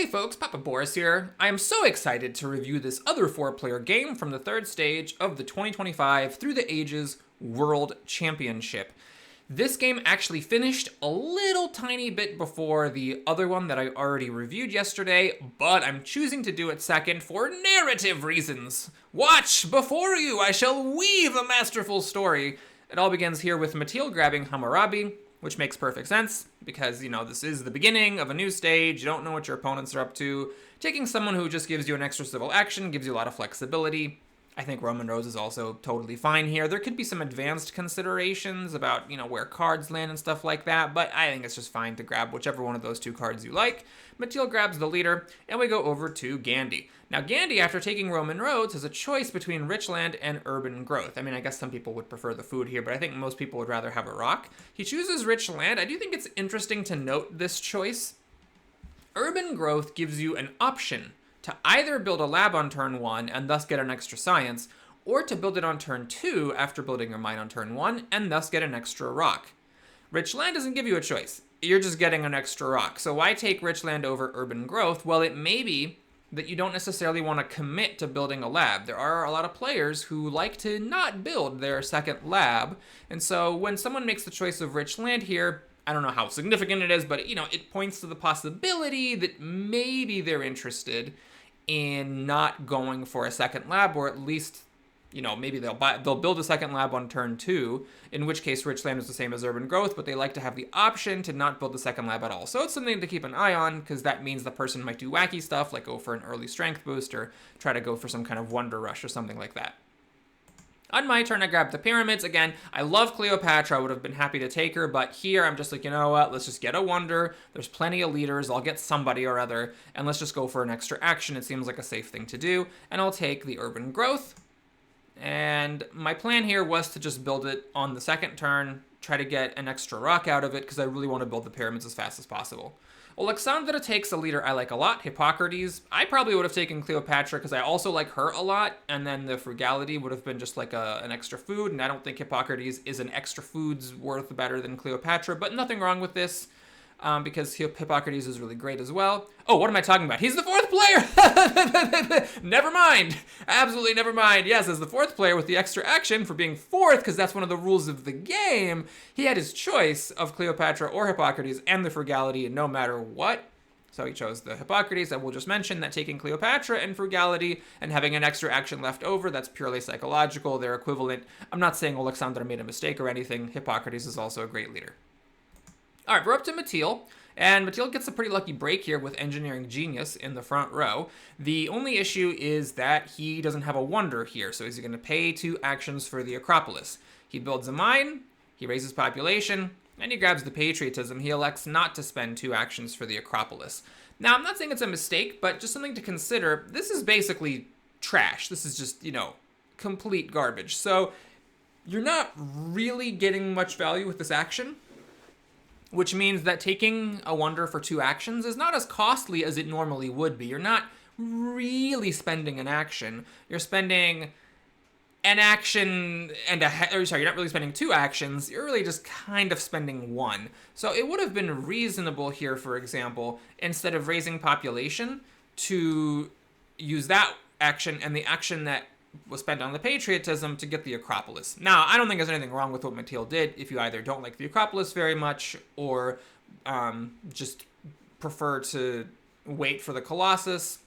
Hey folks, Papa Boris here. I am so excited to review this other 4-player game from the third stage of the 2025 Through the Ages World Championship. This game actually finished a little tiny bit before the other one that I already reviewed yesterday, but I'm choosing to do it second for narrative reasons. Watch before you, I shall weave a masterful story. It all begins here with Mathilde grabbing Hammurabi, which makes perfect sense, because, this is the beginning of a new stage, you don't know what your opponents are up to. Taking someone who just gives you an extra civil action gives you a lot of flexibility. I think Roman Rose is also totally fine here. There could be some advanced considerations about, where cards land and stuff like that, but I think it's just fine to grab whichever one of those two cards you like. Mathilde grabs the leader, and we go over to Gandhi. Now, Gandhi, after taking Roman roads, has a choice between rich land and urban growth. I mean, I guess some people would prefer the food here, but I think most people would rather have a rock. He chooses rich land. I do think it's interesting to note this choice. Urban growth gives you an option to either build a lab on turn 1 and thus get an extra science, or to build it on turn 2 after building your mine on turn 1 and thus get an extra rock. Rich land doesn't give you a choice. You're just getting an extra rock. So why take rich land over urban growth? Well, it may be that you don't necessarily want to commit to building a lab. There are a lot of players who like to not build their second lab, and so when someone makes the choice of rich land here, I don't know how significant it is, but it points to the possibility that maybe they're interested in not going for a second lab, or at least, maybe they'll build a second lab on turn 2, in which case rich land is the same as urban growth, but they like to have the option to not build the second lab at all. So it's something to keep an eye on, because that means the person might do wacky stuff, like go for an early strength boost, or try to go for some kind of wonder rush or something like that. On my turn, I grabbed the pyramids. Again, I love Cleopatra. I would have been happy to take her, but here I'm just like, you know what? Let's just get a wonder. There's plenty of leaders. I'll get somebody or other, and let's just go for an extra action. It seems like a safe thing to do, and I'll take the urban growth. And my plan here was to just build it on the second turn, try to get an extra rock out of it, because I really want to build the pyramids as fast as possible. Alexandra takes a leader I like a lot, Hippocrates. I probably would have taken Cleopatra because I also like her a lot, and then the frugality would have been just like an extra food, and I don't think Hippocrates is an extra food's worth better than Cleopatra, but nothing wrong with this, because Hippocrates is really great as well. Oh, what am I talking about? He's the 4th player! Never mind! Absolutely never mind. Yes, as the 4th player with the extra action for being 4th, because that's one of the rules of the game, he had his choice of Cleopatra or Hippocrates and the frugality no matter what. So he chose the Hippocrates. I will just mention that taking Cleopatra and frugality and having an extra action left over, that's purely psychological. They're equivalent. I'm not saying Alexandra made a mistake or anything. Hippocrates is also a great leader. All right, we're up to Mathilde, and Mathilde gets a pretty lucky break here with Engineering Genius in the front row. The only issue is that he doesn't have a wonder here, so he's going to pay 2 actions for the Acropolis. He builds a mine, he raises population, and he grabs the patriotism. He elects not to spend 2 actions for the Acropolis. Now, I'm not saying it's a mistake, but just something to consider. This is basically trash. This is just, complete garbage. So you're not really getting much value with this action, which means that taking a wonder for 2 actions is not as costly as it normally would be. You're not really spending an action. You're spending an action and you're not really spending 2 actions. You're really just kind of spending 1. So it would have been reasonable here, for example, instead of raising population, to use that action and the action that was spent on the patriotism to get the Acropolis. Now, I don't think there's anything wrong with what Mathilde did if you either don't like the Acropolis very much or just prefer to wait for the Colossus,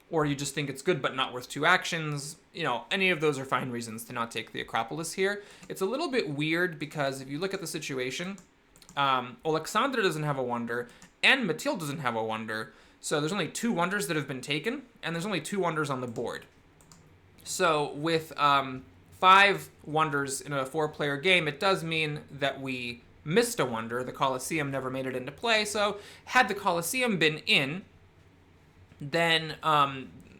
or you just think it's good but not worth 2 actions. Any of those are fine reasons to not take the Acropolis here. It's a little bit weird because if you look at the situation, Alexandra doesn't have a wonder and Mathilde doesn't have a wonder, so there's only 2 wonders that have been taken, and there's only 2 wonders on the board. So with 5 wonders in a 4-player game, it does mean that we missed a wonder. The Colosseum never made it into play, so had the Colosseum been in, then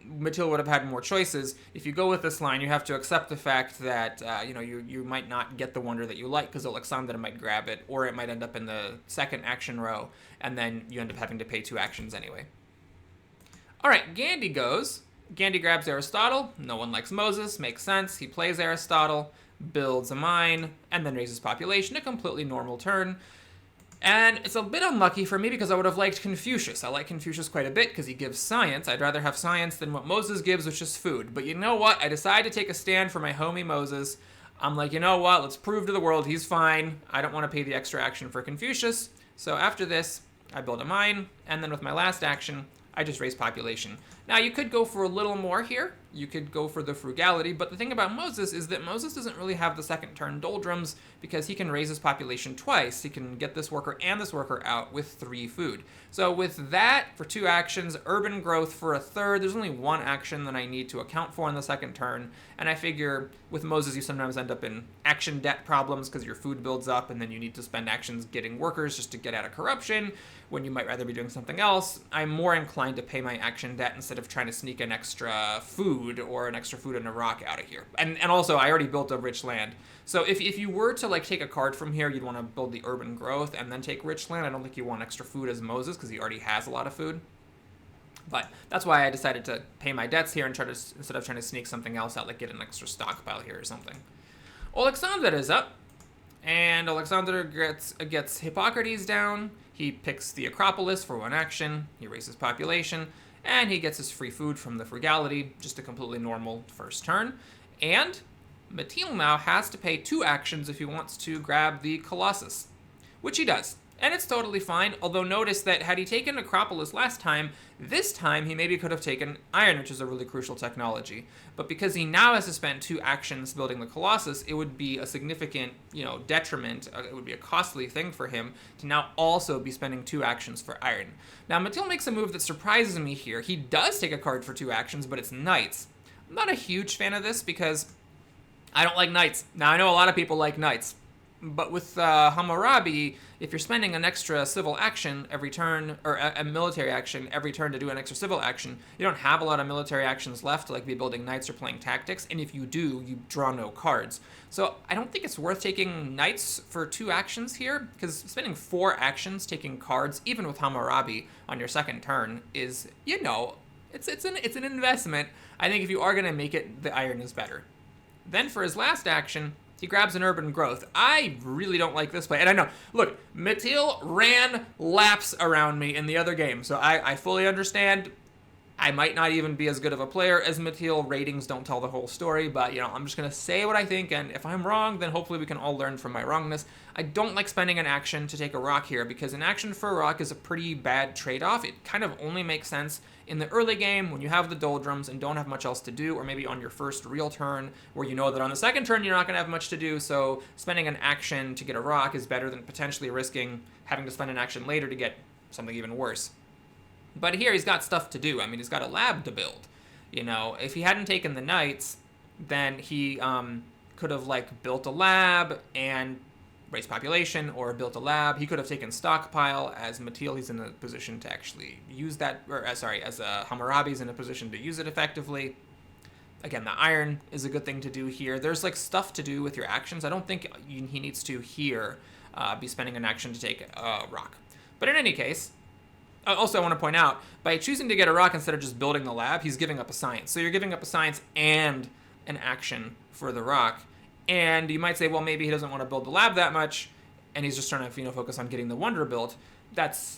Mathilde would have had more choices. If you go with this line, you have to accept the fact that you might not get the wonder that you like because Alexandra might grab it, or it might end up in the second action row, and then you end up having to pay 2 actions anyway. All right, Gandhi goes. Gandhi grabs Aristotle. No one likes Moses. Makes sense. He plays Aristotle, builds a mine, and then raises population. A completely normal turn. And it's a bit unlucky for me because I would have liked Confucius. I like Confucius quite a bit because he gives science. I'd rather have science than what Moses gives, which is food. But you know what? I decided to take a stand for my homie Moses. I'm like, you know what? Let's prove to the world he's fine. I don't want to pay the extra action for Confucius. So after this, I build a mine. And then with my last action, I just raise population. Now, you could go for a little more here. You could go for the frugality, but the thing about Moses is that Moses doesn't really have the second turn doldrums because he can raise his population twice. He can get this worker and this worker out with 3 food. So with that, for 2 actions, urban growth for a third, there's only 1 action that I need to account for in the second turn, and I figure with Moses you sometimes end up in action debt problems because your food builds up and then you need to spend actions getting workers just to get out of corruption when you might rather be doing something else. I'm more inclined to pay my action debt instead of trying to sneak an extra food or an extra food and a rock out of here. And also, I already built a rich land. So if you were to like take a card from here, you'd want to build the urban growth and then take rich land. I don't think you want extra food as Moses because he already has a lot of food. But that's why I decided to pay my debts here and try to, instead of trying to sneak something else out, like get an extra stockpile here or something. Alexander is up, and Alexander gets Hippocrates down. He picks the Acropolis for 1 action. He raises population. And he gets his free food from the frugality, just a completely normal first turn. And Matil now has to pay 2 actions if he wants to grab the Colossus, which he does. And it's totally fine, although notice that had he taken Acropolis last time, this time he maybe could have taken Iron, which is a really crucial technology. But because he now has to spend 2 actions building the Colossus, it would be a significant, detriment. It would be a costly thing for him to now also be spending 2 actions for Iron. Now, Matil makes a move that surprises me here. He does take a card for 2 actions, but it's Knights. I'm not a huge fan of this because I don't like Knights. Now, I know a lot of people like Knights. But with Hammurabi, if you're spending an extra civil action every turn, or a military action every turn to do an extra civil action, you don't have a lot of military actions left to like be building knights or playing tactics, and if you do, you draw no cards. So I don't think it's worth taking knights for 2 actions here, because spending 4 actions taking cards, even with Hammurabi on your second turn, is, it's an investment. I think if you are going to make it, the Iron is better. Then for his last action, he grabs an urban growth. I really don't like this play. And I know, look, Matil ran laps around me in the other game, so I fully understand. I might not even be as good of a player as Matil. Ratings don't tell the whole story, but, I'm just going to say what I think, and if I'm wrong, then hopefully we can all learn from my wrongness. I don't like spending an action to take a rock here, because an action for a rock is a pretty bad trade-off. It kind of only makes sense in the early game when you have the doldrums and don't have much else to do, or maybe on your first real turn where you know that on the second turn you're not going to have much to do, so spending an action to get a rock is better than potentially risking having to spend an action later to get something even worse. But here he's got stuff to do. I mean, he's got a lab to build. If he hadn't taken the knights, then he could have built a lab and raised population, or built a lab. He could have taken stockpile. As Matil, he's in a position to actually use that, as Hammurabi's in a position to use it effectively. Again, the Iron is a good thing to do here. There's stuff to do with your actions. I don't think he needs to here be spending an action to take a rock. But in any case, also, I want to point out, by choosing to get a rock instead of just building the lab, he's giving up a science. So you're giving up a science and an action for the rock. And you might say, well, maybe he doesn't want to build the lab that much, and he's just trying to focus on getting the wonder built. That's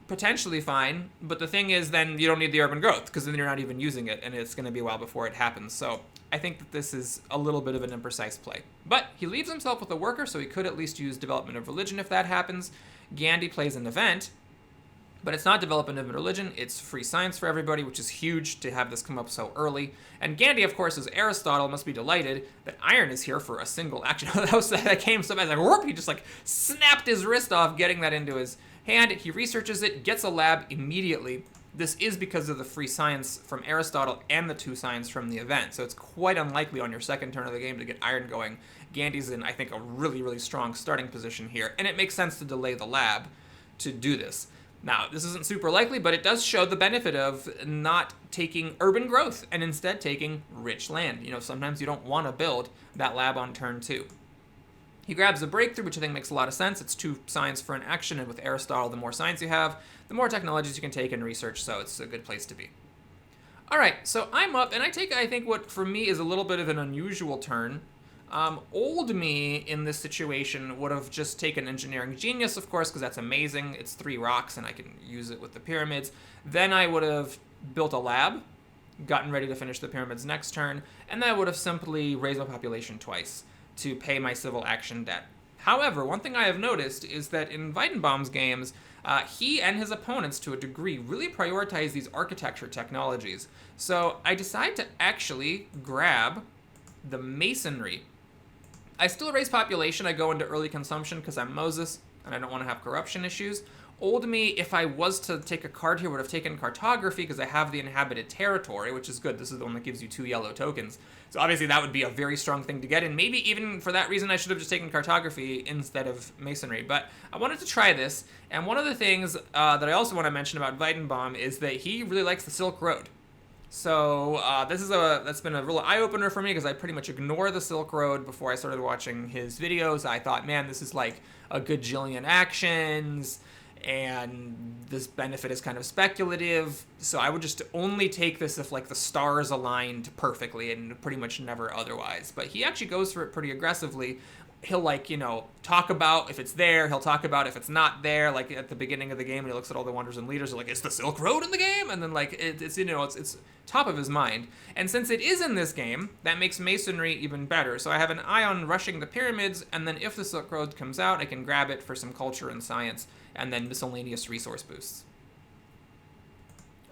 potentially fine, but the thing is then you don't need the urban growth, because then you're not even using it, and it's going to be a while before it happens. So I think that this is a little bit of an imprecise play. But he leaves himself with a worker, so he could at least use development of religion if that happens. Gandhi plays an event, but it's not development of religion, it's free science for everybody, which is huge to have this come up so early. And Gandhi, of course, as Aristotle, must be delighted that Iron is here for a single action. That came so bad, whoop, he just snapped his wrist off getting that into his hand. He researches it, gets a lab immediately. This is because of the free science from Aristotle and the 2 science from the event. So it's quite unlikely on your second turn of the game to get Iron going. Gandhi's in, I think, a really, really strong starting position here. And it makes sense to delay the lab to do this. Now, this isn't super likely, but it does show the benefit of not taking urban growth and instead taking rich land. Sometimes you don't want to build that lab on turn 2. He grabs a breakthrough, which I think makes a lot of sense. It's 2 science for an action, and with Aristotle, the more science you have, the more technologies you can take and research, so it's a good place to be. All right, so I'm up, and I think what for me is a little bit of an unusual turn. Old me in this situation would have just taken Engineering Genius, of course, because that's amazing. It's 3 rocks, and I can use it with the pyramids. Then I would have built a lab, gotten ready to finish the pyramids next turn, and then I would have simply raised my population twice to pay my civil action debt. However, one thing I have noticed is that in Weidenbaum's games, he and his opponents, to a degree, really prioritize these architecture technologies. So I decide to actually grab the masonry. I still raise population. I go into early consumption because I'm Moses and I don't want to have corruption issues. Old me, if I was to take a card here, would have taken cartography because I have the inhabited territory, which is good. This is the one that gives you 2 yellow tokens. So obviously that would be a very strong thing to get, and maybe even for that reason I should have just taken cartography instead of masonry. But I wanted to try this, and one of the things that I also want to mention about Weidenbaum is that he really likes the Silk Road. So that's been a real eye-opener for me because I pretty much ignore the Silk Road before I started watching his videos. I thought, man, this is like a gajillion actions, and this benefit is kind of speculative, so I would just only take this if like the stars aligned perfectly and pretty much never otherwise. But he actually goes for it pretty aggressively. He'll like, talk about if it's there, he'll talk about if it's not there, like at the beginning of the game when he looks at all the wonders and leaders, like, is the Silk Road in the game? And then like it's top of his mind. And since it is in this game, that makes masonry even better. So I have an eye on rushing the pyramids, and then if the Silk Road comes out, I can grab it for some culture and science, and then miscellaneous resource boosts.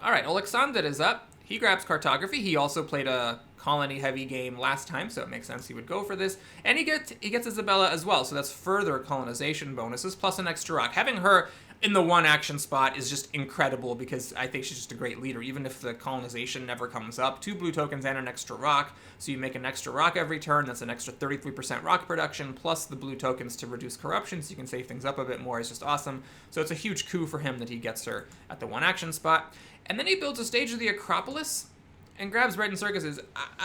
Alright, Alexander is up. He grabs cartography. He also played a colony-heavy game last time, so it makes sense he would go for this. And he gets Isabella as well, so that's further colonization bonuses, plus an extra rock. Having her in the 1 action spot is just incredible because I think she's just a great leader, even if the colonization never comes up. 2 blue tokens and an extra rock, so you make an extra rock every turn. That's an extra 33% rock production, plus the blue tokens to reduce corruption, so you can save things up a bit more. It's just awesome. So it's a huge coup for him that he gets her at the 1 action spot. And then he builds a stage of the Acropolis and grabs Bread and Circuses.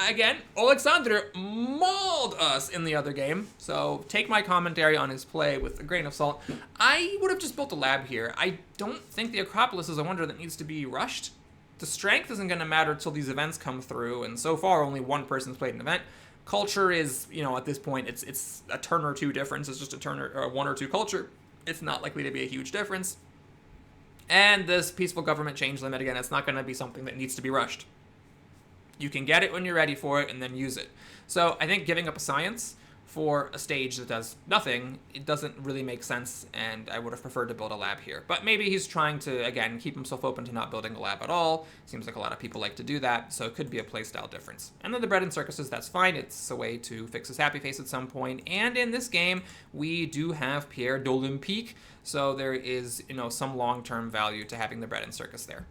Again, Alexander mauled us in the other game, so take my commentary on his play with a grain of salt. I would have just built a lab here. I don't think the Acropolis is a wonder that needs to be rushed. The strength isn't going to matter until these events come through, and so far only 1 person's played an event. Culture is, at this point, it's a turn or 2 difference. It's just a turn or 1 or 2 culture. It's not likely to be a huge difference. And this peaceful government change limit, again, it's not going to be something that needs to be rushed. You can get it when you're ready for it and then use it. So I think giving up a science for a stage that does nothing, it doesn't really make sense, and I would have preferred to build a lab here. But maybe he's trying to, again, keep himself open to not building a lab at all. Seems like a lot of people like to do that, so it could be a playstyle difference. And then the Bread and Circuses, that's fine. It's a way to fix his happy face at some point. And in this game, we do have Pierre d'Olympique, so there is, some long-term value to having the Bread and Circus there.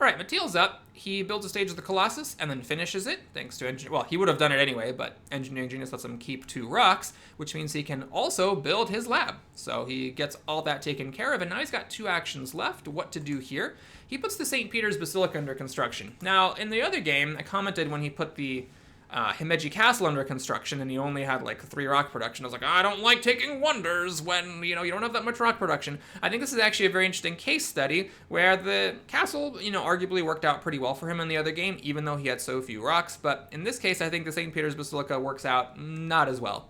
All right, Matil's up. He builds a stage of the Colossus and then finishes it, thanks to well, he would have done it anyway, but Engineering Genius lets him keep 2 rocks, which means he can also build his lab. So he gets all that taken care of, and now he's got 2 actions left. What to do here? He puts the St. Peter's Basilica under construction. Now, in the other game, I commented when he put the Himeji Castle under construction, and he only had like 3 rock production. I was like, I don't like taking wonders when, you don't have that much rock production. I think this is actually a very interesting case study where the castle, arguably worked out pretty well for him in the other game, even though he had so few rocks. But in this case, I think the St. Peter's Basilica works out not as well.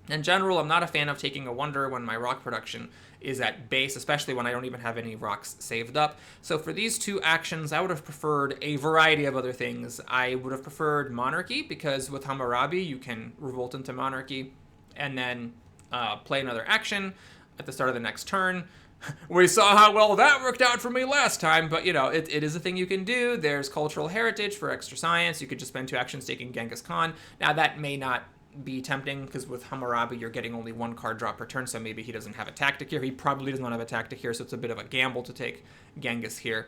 In general, I'm not a fan of taking a wonder when my rock production is at base, especially when I don't even have any rocks saved up. So for these 2 actions, I would have preferred a variety of other things. I would have preferred Monarchy, because with Hammurabi, you can revolt into Monarchy and then play another action at the start of the next turn. We saw how well that worked out for me last time, but it is a thing you can do. There's Cultural Heritage for extra science. You could just spend 2 actions taking Genghis Khan. Now that may not be tempting, because with Hammurabi you're getting only 1 card drop per turn, so maybe he doesn't have a tactic here. He probably does not have a tactic here, so it's a bit of a gamble to take Genghis here.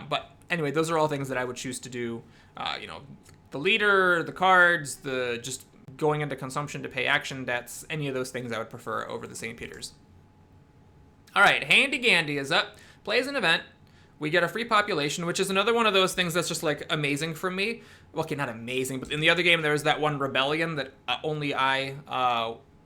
But anyway, those are all things that I would choose to do. The leader, the cards, the just going into consumption to pay action debts, any of those things I would prefer over the St. Peter's. All right, Handy Gandhi is up, plays an event. We get a free population, which is another one of those things that's just like amazing for me. Well, okay, not amazing, but in the other game there was that one rebellion that only I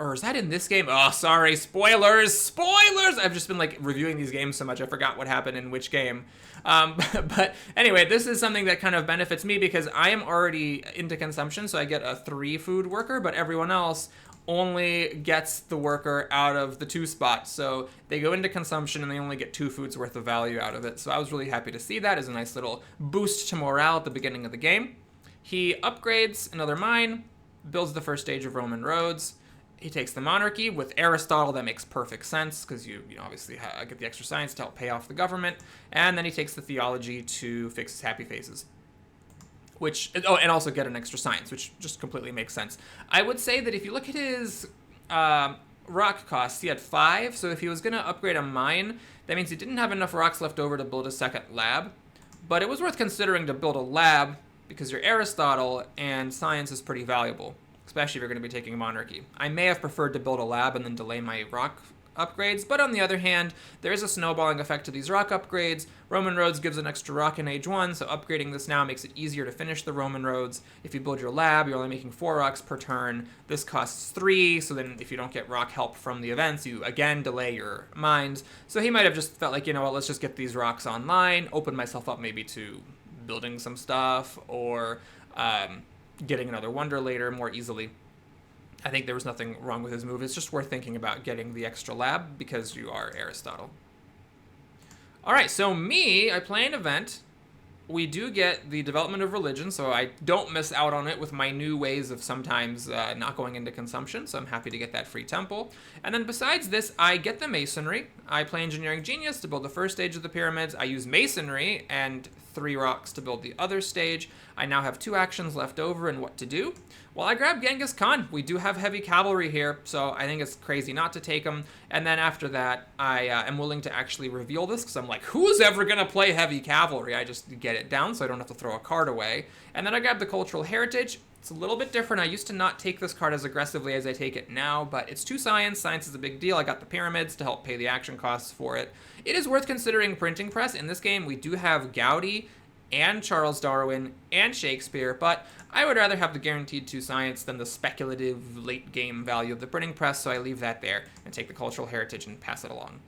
Or is that in this game? Oh, sorry. Spoilers. Spoilers. I've just been like reviewing these games so much. I forgot what happened in which game. But anyway, this is something that kind of benefits me because I am already into consumption. So I get a 3 food worker, but everyone else only gets the worker out of the 2 spots. So they go into consumption and they only get 2 foods worth of value out of it. So I was really happy to see that as a nice little boost to morale at the beginning of the game. He upgrades another mine, builds the first stage of Roman roads. He takes the monarchy. With Aristotle, that makes perfect sense because you obviously get the extra science to help pay off the government. And then he takes the theology to fix his happy faces. And also get an extra science, which just completely makes sense. I would say that if you look at his rock costs, he had 5. So if he was going to upgrade a mine, that means he didn't have enough rocks left over to build a second lab. But it was worth considering to build a lab because you're Aristotle and science is pretty valuable, especially if you're going to be taking monarchy. I may have preferred to build a lab and then delay my rock upgrades, but on the other hand, there is a snowballing effect to these rock upgrades. Roman roads gives an extra rock in age 1, so upgrading this now makes it easier to finish the Roman roads. If you build your lab, you're only making 4 rocks per turn. This costs 3, so then if you don't get rock help from the events, you again delay your mines. So he might have just felt like, you know what, let's just get these rocks online, open myself up maybe to building some stuff, or getting another wonder later more easily. I think there was nothing wrong with his move. It's just worth thinking about getting the extra lab because you are Aristotle. All right, so I play an event. We do get the development of religion, so I don't miss out on it with my new ways of sometimes not going into consumption, so I'm happy to get that free temple. And then besides this, I get the masonry. I play engineering genius to build the first stage of the pyramids. I use masonry and 3 rocks to build the other stage. I now have 2 actions left over and what to do. Well, I grab Genghis Khan. We do have heavy cavalry here, so I think it's crazy not to take him. And then after that, I am willing to actually reveal this because I'm like, who's ever going to play heavy cavalry? I just get it down so I don't have to throw a card away. And then I grab the cultural heritage. It's a little bit different. I used to not take this card as aggressively as I take it now, but it's 2 science. Science is a big deal. I got the pyramids to help pay the action costs for it. It is worth considering printing press. In this game, we do have Gandhi and Charles Darwin and Shakespeare, but I would rather have the guaranteed 2 science than the speculative late game value of the printing press, so I leave that there and take the cultural heritage and pass it along.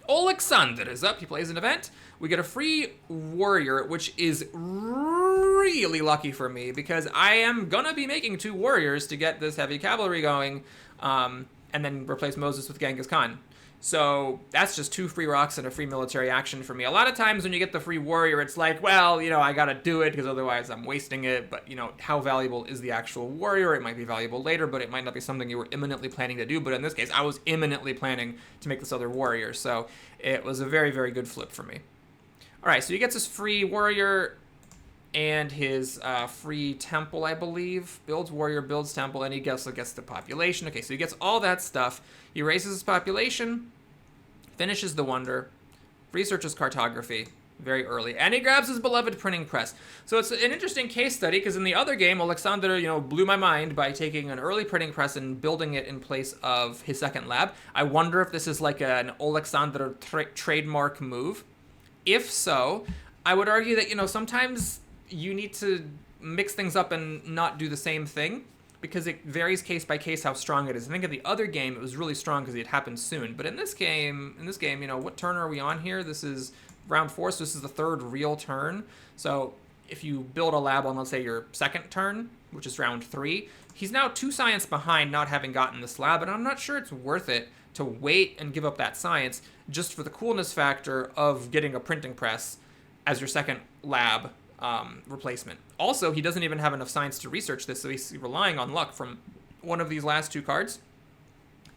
Alexander is up. He plays an event. We get a free warrior, which is really lucky for me because I am gonna be making 2 warriors to get this heavy cavalry going, and then replace Moses with Genghis Khan. So that's just 2 free rocks and a free military action for me. A lot of times when you get the free warrior, it's like, well, I gotta do it because otherwise I'm wasting it. But, how valuable is the actual warrior? It might be valuable later, but it might not be something you were imminently planning to do. But in this case, I was imminently planning to make this other warrior. So it was a very, very good flip for me. All right, so he gets his free warrior and his free temple, I believe. Builds warrior, builds temple, and he also gets the population. Okay, so he gets all that stuff. He raises his population, finishes the wonder, researches cartography very early, and he grabs his beloved printing press. So it's an interesting case study, because in the other game, Alexander, blew my mind by taking an early printing press and building it in place of his second lab. I wonder if this is like an Alexander trademark move. If so, I would argue that, sometimes you need to mix things up and not do the same thing, because it varies case by case how strong it is. I think in the other game it was really strong because it happened soon. But in this game, what turn are we on here? This is round 4, so this is the 3rd real turn. So if you build a lab on, let's say, your 2nd turn, which is round 3, he's now 2 science behind not having gotten this lab, and I'm not sure it's worth it to wait and give up that science just for the coolness factor of getting a printing press as your second lab replacement. Also, he doesn't even have enough science to research this, so he's relying on luck from one of these last 2 cards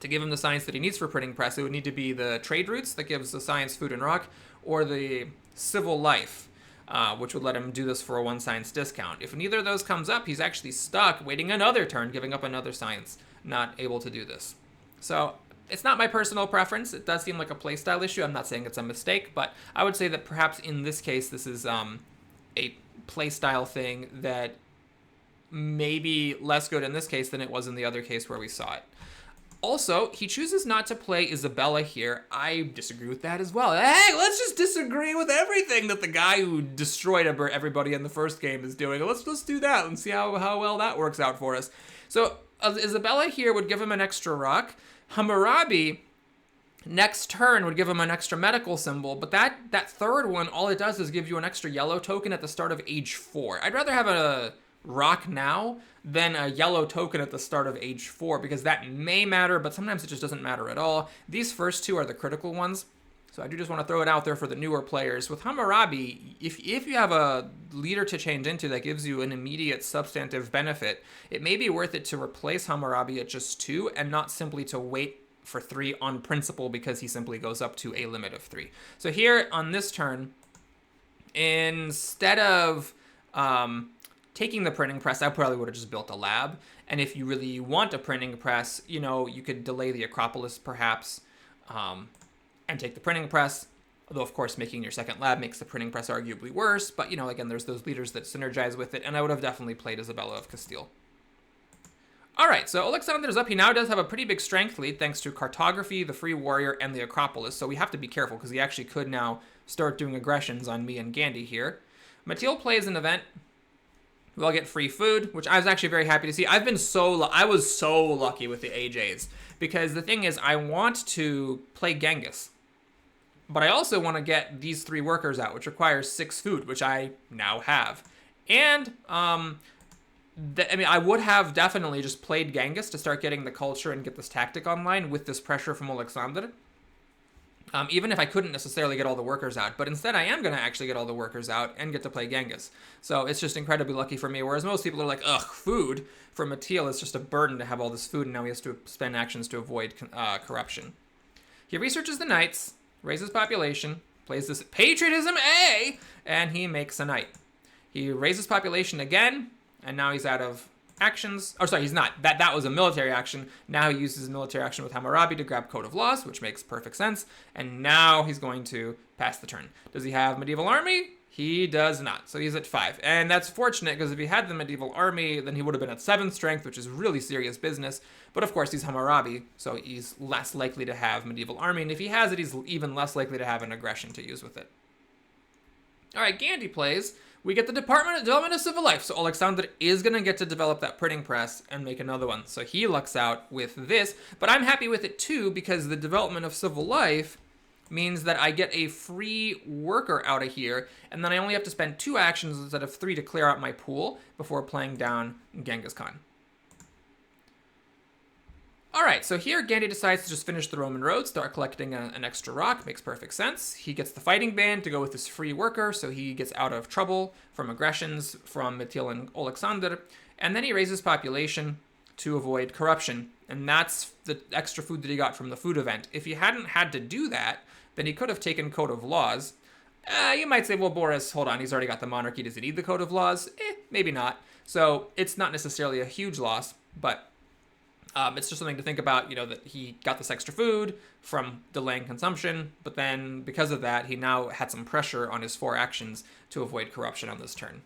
to give him the science that he needs for printing press. It would need to be the trade routes that gives the science, food, and rock, or the civil life, which would let him do this for a 1 science discount. If neither of those comes up, he's actually stuck waiting another turn, giving up another science, not able to do this. So it's not my personal preference. It does seem like a playstyle issue. I'm not saying it's a mistake, but I would say that perhaps in this case, this is a playstyle thing that may be less good in this case than it was in the other case where we saw it. Also, he chooses not to play Isabella here. I disagree with that as well. Hey, let's just disagree with everything that the guy who destroyed everybody in the first game is doing. Let's do that and see how well that works out for us. So Isabella here would give him an extra rock. Hammurabi, next turn, would give him an extra medical symbol, but that third one, all it does is give you an extra yellow token at the start of age 4. I'd rather have a rock now than a yellow token at the start of age 4, because that may matter, but sometimes it just doesn't matter at all. These first two are the critical ones, so I do just want to throw it out there for the newer players. With Hammurabi, if you have a leader to change into that gives you an immediate substantive benefit, it may be worth it to replace Hammurabi at just 2 and not simply to wait for 3 on principle, because he simply goes up to a limit of 3. So here on this turn, instead of taking the printing press, I probably would have just built a lab. And if you really want a printing press, you know, you could delay the Acropolis perhaps, and take the printing press. Although, of course, making your second lab makes the printing press arguably worse. But, you know, again, there's those leaders that synergize with it. And I would have definitely played Isabella of Castile. All right, so Alexander's up. He now does have a pretty big strength lead thanks to Cartography, the Free Warrior, and the Acropolis. So we have to be careful because he actually could now start doing aggressions on me and Gandhi here. Mathilde plays an event. We'll get free food, which I was actually very happy to see. I was so lucky with the AJs, because the thing is, I want to play Genghis, but I also want to get these 3 workers out, which requires 6 food, which I now have. And I mean, I would have definitely just played Genghis to start getting the culture and get this tactic online with this pressure from Alexander. Even if I couldn't necessarily get all the workers out. But instead, I am going to actually get all the workers out and get to play Genghis. So it's just incredibly lucky for me, whereas most people are like, ugh, food. For Mathilde, it's just a burden to have all this food, and now he has to spend actions to avoid corruption. He researches the knights, raises population, plays this Patriotism A, and he makes a knight. He raises population again, and now he's out of actions. Oh, sorry, he's not. That was a military action. Now he uses military action with Hammurabi to grab Code of Laws, which makes perfect sense. And now he's going to pass the turn. Does he have Medieval Army? He does not. So he's at 5. And that's fortunate, because if he had the Medieval Army, then he would have been at 7 strength, which is really serious business. But of course, he's Hammurabi, so he's less likely to have Medieval Army. And if he has it, he's even less likely to have an aggression to use with it. All right, Gandhi plays. We get the Development of Civil Life. So Alexander is going to get to develop that printing press and make another one. So he lucks out with this. But I'm happy with it too, because the Development of Civil Life means that I get a free worker out of here. And then I only have to spend 2 actions instead of 3 to clear out my pool before playing down Genghis Khan. All right, so here Gandhi decides to just finish the Roman road, start collecting an extra rock. Makes perfect sense. He gets the fighting band to go with this free worker, so he gets out of trouble from aggressions from Mathilde and Alexander. And then he raises population to avoid corruption. And that's the extra food that he got from the food event. If he hadn't had to do that, then he could have taken Code of Laws. You might say, well, Boris, hold on, he's already got the monarchy. Does he need the Code of Laws? Maybe not. So it's not necessarily a huge loss, but it's just something to think about, you know, that he got this extra food from delaying consumption, but then because of that, he now had some pressure on his 4 actions to avoid corruption on this turn.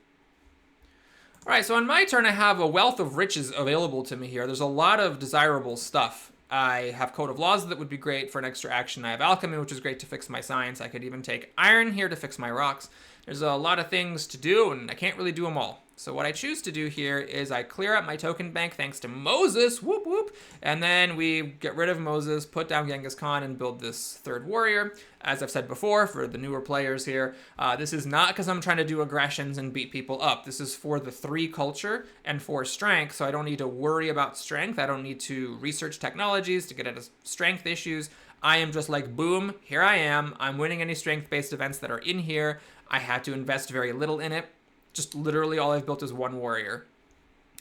All right, so on my turn, I have a wealth of riches available to me here. There's a lot of desirable stuff. I have Code of Laws that would be great for an extra action. I have Alchemy, which is great to fix my science. I could even take Iron here to fix my rocks. There's a lot of things to do, and I can't really do them all. So what I choose to do here is I clear out my token bank thanks to Moses, whoop whoop, and then we get rid of Moses, put down Genghis Khan, and build this 3rd warrior. As I've said before, for the newer players here, this is not because I'm trying to do aggressions and beat people up. This is for the 3 culture and 4 strength, so I don't need to worry about strength. I don't need to research technologies to get at strength issues. I am just like, boom, here I am. I'm winning any strength-based events that are in here. I had to invest very little in it. Just literally all I've built is 1 warrior.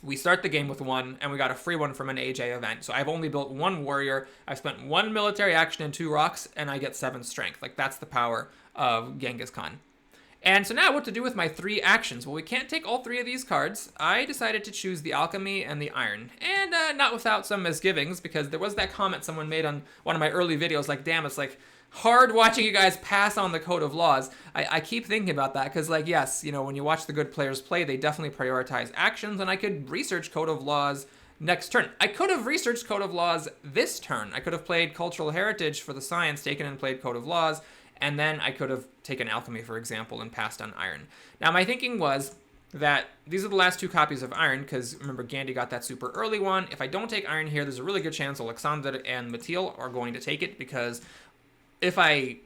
We start the game with 1, and we got a free one from an AJ event. So I've only built 1 warrior. I've spent 1 military action and 2 rocks, and I get 7 strength. Like, that's the power of Genghis Khan. And so now what to do with my 3 actions? Well, we can't take all 3 of these cards. I decided to choose the Alchemy and the Iron. And not without some misgivings, because there was that comment someone made on one of my early videos, like, damn, it's like hard watching you guys pass on the Code of Laws. I keep thinking about that, because, like, yes, you know, when you watch the good players play, they definitely prioritize actions, and I could research Code of Laws next turn. I could have researched Code of Laws this turn. I could have played Cultural Heritage for the science, taken and played Code of Laws, and then I could have taken Alchemy, for example, and passed on Iron. Now, my thinking was, that these are the last two copies of iron, because remember, Gandhi got that super early one. If I don't take iron here, there's a really good chance Alexander and Matil are going to take it, because if I,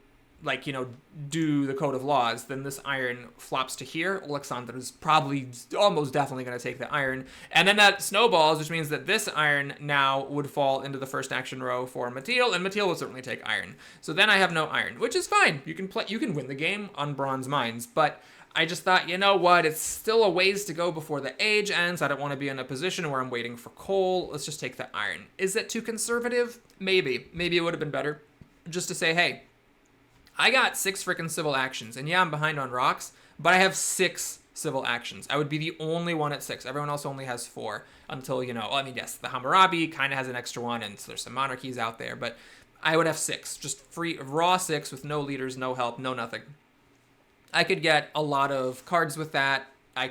like, you know, do the Code of Laws, then this iron flops to here. Alexander is probably almost definitely going to take the iron. And then that snowballs, which means that this iron now would fall into the first action row for Matil, and Matil will certainly take iron. So then I have no iron, which is fine. You can win the game on bronze mines, but I just thought, you know what, it's still a ways to go before the age ends. I don't want to be in a position where I'm waiting for coal. Let's just take the iron. Is it too conservative? Maybe. Maybe it would have been better just to say, hey, I got 6 freaking civil actions, and yeah, I'm behind on rocks, but I have 6 civil actions. I would be the only one at 6. Everyone else only has 4 until, you know, I mean, yes, the Hammurabi kind of has an extra one, and so there's some monarchies out there, but I would have 6, just free, raw 6 with no leaders, no help, no nothing. I could get a lot of cards with that. I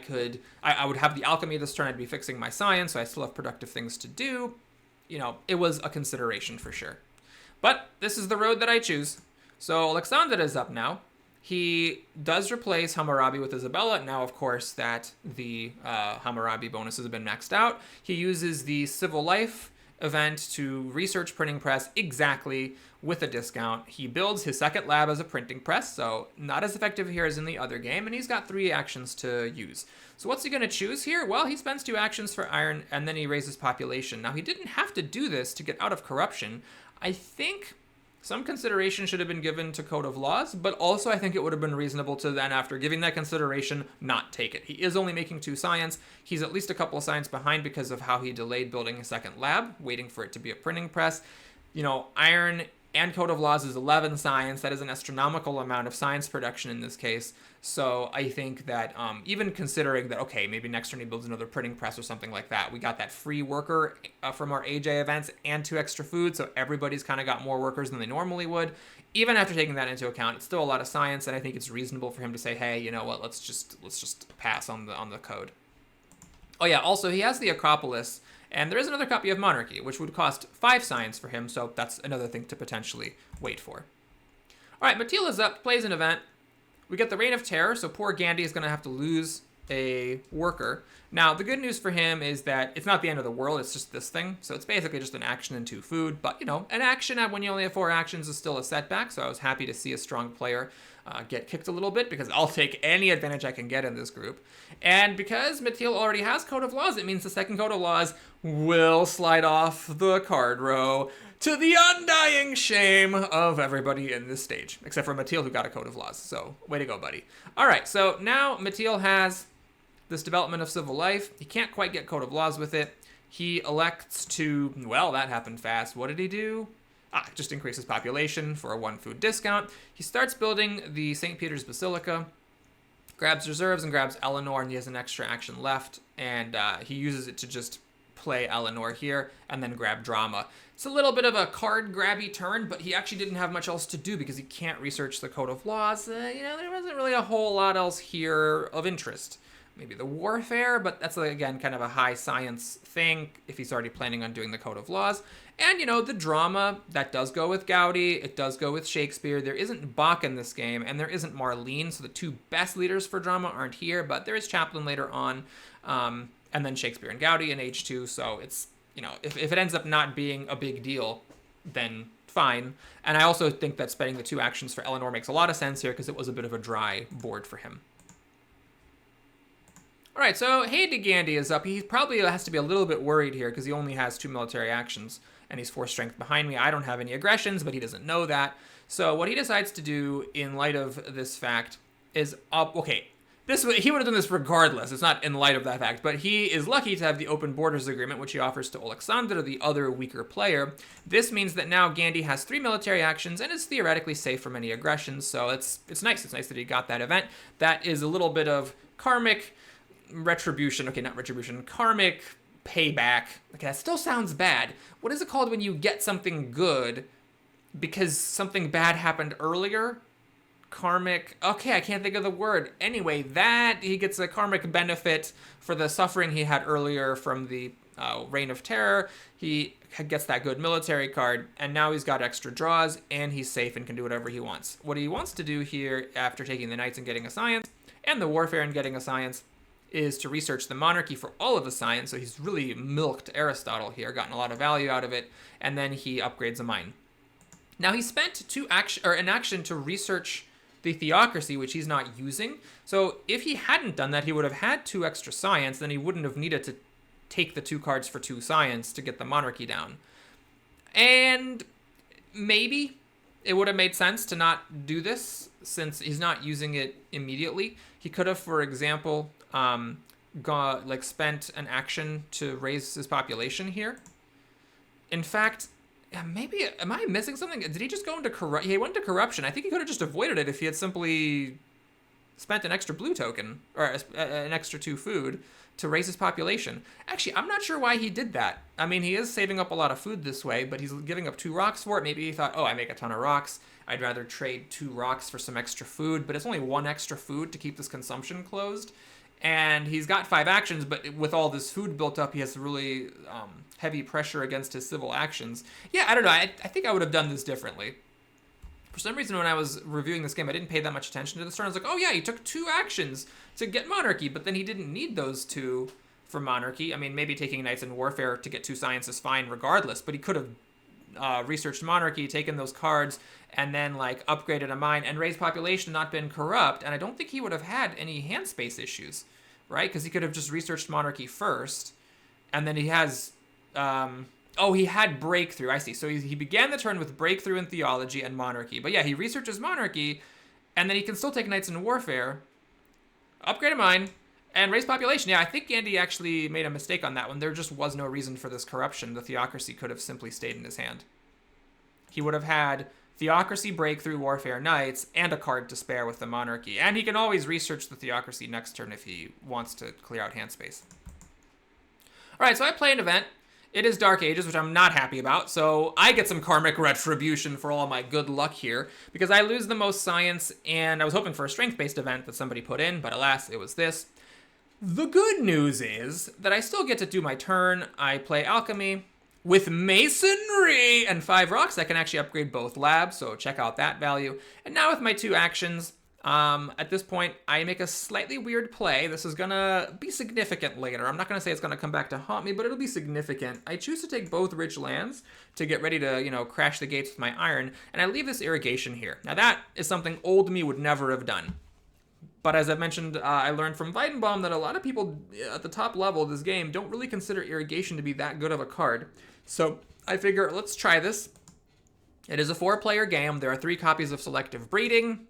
would have the alchemy this turn. I'd be fixing my science, so I still have productive things to do. You know, it was a consideration for sure. But this is the road that I choose. So Alexander is up now. He does replace Hammurabi with Isabella. Now, of course, that the Hammurabi bonuses have been maxed out. He uses the Civil Life event to research printing press exactly with a discount. He builds his second lab as a printing press, so not as effective here as in the other game, and he's got 3 actions to use. So what's he going to choose here? Well, he spends 2 actions for iron, and then he raises population. Now, he didn't have to do this to get out of corruption. I think some consideration should have been given to Code of Laws, but also I think it would have been reasonable to then, after giving that consideration, not take it. He is only making 2 science. He's at least a couple of science behind because of how he delayed building a second lab, waiting for it to be a printing press. You know, iron and Code of Laws is 11 science. That is an astronomical amount of science production in this case. So I think that even considering that, okay, maybe next turn he builds another printing press or something like that, we got that free worker from our AJ events and 2 extra food, so everybody's kind of got more workers than they normally would. Even after taking that into account, it's still a lot of science, and I think it's reasonable for him to say, hey, you know what, let's just pass on the code. Oh yeah, also he has the Acropolis, and there is another copy of Monarchy, which would cost 5 science for him, so that's another thing to potentially wait for. All right, Matila's up, plays an event. We get the Reign of Terror, so poor Gandhi is going to have to lose a worker. Now, the good news for him is that it's not the end of the world, it's just this thing. So it's basically just an action and 2 food. But, you know, an action when you only have 4 actions is still a setback, so I was happy to see a strong player get kicked a little bit, because I'll take any advantage I can get in this group. And because Matil already has Code of Laws, it means the second Code of Laws will slide off the card row, to the undying shame of everybody in this stage, except for Matil, who got a Code of Laws. So, way to go, buddy. All right, so now Matil has this development of civil life. He can't quite get Code of Laws with it. He elects to, well, that happened fast. What did he do? Just increases population for a 1 food discount. He starts building the St. Peter's Basilica, grabs reserves and grabs Eleanor, and he has an extra action left, and he uses it to just play Eleanor here, and then grab Drama. It's a little bit of a card grabby turn, but he actually didn't have much else to do because he can't research the Code of Laws. You know, there wasn't really a whole lot else here of interest. Maybe the warfare, but that's, again, kind of a high science thing if he's already planning on doing the Code of Laws. And, you know, the drama, that does go with Gandhi, it does go with Shakespeare. There isn't Bach in this game, and there isn't Marlene, so the 2 best leaders for drama aren't here, but there is Chaplin later on, and then Shakespeare and Gandhi in age 2, so it's, you know, if it ends up not being a big deal, then fine. And I also think that spending the 2 actions for Eleanor makes a lot of sense here, because it was a bit of a dry board for him. All right, so Haida Gandhi is up. He probably has to be a little bit worried here because he only has 2 military actions, and he's 4 strength behind me. I don't have any aggressions, but he doesn't know that. So what he decides to do in light of this fact is, okay, he would have done this regardless. It's not in light of that fact, but he is lucky to have the open borders agreement, which he offers to Alexander, the other weaker player. This means that now Gandhi has 3 military actions and is theoretically safe from any aggressions, so it's nice. It's nice that he got that event. That is a little bit of karmic retribution. Okay, not retribution. Karmic payback. Okay, that still sounds bad. What is it called when you get something good because something bad happened earlier? Karmic. Okay, I can't think of the word. Anyway, that he gets a karmic benefit for the suffering he had earlier from the Reign of Terror. He gets that good military card, and now he's got extra draws, and he's safe and can do whatever he wants. What he wants to do here, after taking the Knights and getting a science, and the Warfare and getting a science, is to research the monarchy for all of the science. So he's really milked Aristotle here, gotten a lot of value out of it, and then he upgrades a mine. Now he spent an action to research the theocracy, which he's not using. So if he hadn't done that, he would have had 2 extra science, then he wouldn't have needed to take the 2 cards for 2 science to get the monarchy down. And maybe it would have made sense to not do this since he's not using it immediately. He could have, for example, spent an action to raise his population here. In fact, maybe, am I missing something? Did he just go into corruption? He went into corruption. I think he could have just avoided it if he had simply spent an extra blue token, or an extra 2 food to raise his population. Actually, I'm not sure why he did that. I mean, he is saving up a lot of food this way, but he's giving up 2 rocks for it. Maybe he thought, oh, I make a ton of rocks. I'd rather trade 2 rocks for some extra food, but it's only 1 extra food to keep this consumption closed. And he's got 5 actions, but with all this food built up, he has really heavy pressure against his civil actions. Yeah, I don't know. I think I would have done this differently. For some reason, when I was reviewing this game, I didn't pay that much attention to this turn. I was like, oh yeah, he took 2 actions to get monarchy, but then he didn't need those 2 for monarchy. I mean, maybe taking Knights in Warfare to get 2 science is fine regardless, but he could have researched monarchy, taken those cards, and then upgraded a mine and raised population, not been corrupt, and I don't think he would have had any hand space issues, right? Because he could have just researched monarchy first, and then he has... oh, he had breakthrough. I see. So he began the turn with breakthrough in theology and monarchy. But yeah, he researches monarchy, and then he can still take Knights in Warfare, upgrade a mine, and raise population. Yeah, I think Gandhi actually made a mistake on that one. There just was no reason for this corruption. The theocracy could have simply stayed in his hand. He would have had theocracy, breakthrough, warfare, knights, and a card to spare with the monarchy. And he can always research the theocracy next turn if he wants to clear out hand space. All right, so I play an event. It is Dark Ages, which I'm not happy about, so I get some karmic retribution for all my good luck here, because I lose the most science, and I was hoping for a strength-based event that somebody put in, but alas, it was this. The good news is that I still get to do my turn. I play Alchemy with Masonry and 5 rocks. I can actually upgrade both labs, so check out that value. And now with my 2 actions, at this point, I make a slightly weird play. This is gonna be significant later. I'm not gonna say it's gonna come back to haunt me, but it'll be significant. I choose to take both rich lands to get ready to, crash the gates with my iron, and I leave this irrigation here. Now that is something old me would never have done. But as I've mentioned, I learned from Weidenbaum that a lot of people at the top level of this game don't really consider irrigation to be that good of a card. So I figure, let's try this. It is a 4-player game. There are 3 copies of Selective Breeding.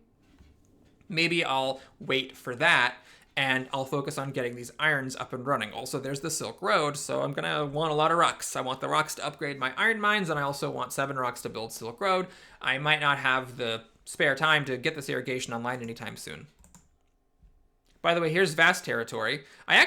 Maybe I'll wait for that, and I'll focus on getting these irons up and running. Also, there's the Silk Road, so I'm gonna want a lot of rocks. I want the rocks to upgrade my iron mines, and I also want 7 rocks to build Silk Road. I might not have the spare time to get this irrigation online anytime soon. By the way, here's Vast Territory. I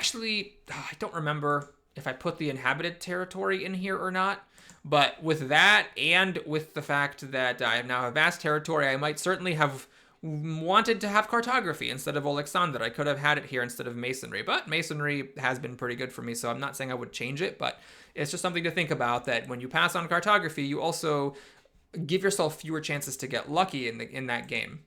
don't remember if I put the inhabited territory in here or not, but with that, and with the fact that I now have Vast Territory, I might certainly have wanted to have cartography instead of Alexander. I could have had it here instead of masonry, but masonry has been pretty good for me, so I'm not saying I would change it, but it's just something to think about, that when you pass on cartography, you also give yourself fewer chances to get lucky in that game.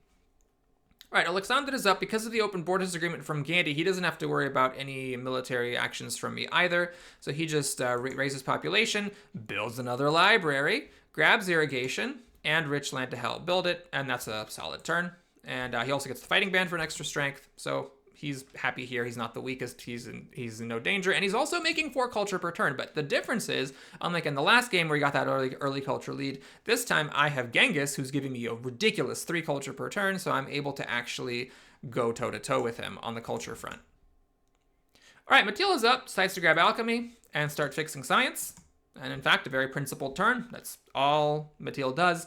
All right, Alexander is up. Because of the open borders agreement from Gandhi, he doesn't have to worry about any military actions from me either, so he just raises population, builds another library, grabs irrigation, and rich land to help build it, and that's a solid turn. And he also gets the fighting band for an extra strength, so he's happy here. He's not the weakest. He's in no danger, and he's also making 4 culture per turn. But the difference is, unlike in the last game where he got that early culture lead, this time I have Genghis, who's giving me a ridiculous 3 culture per turn, so I'm able to actually go toe-to-toe with him on the culture front. All right, Mattila's up, decides to grab Alchemy and start fixing science. And in fact, a very principled turn. That's all Mattila does.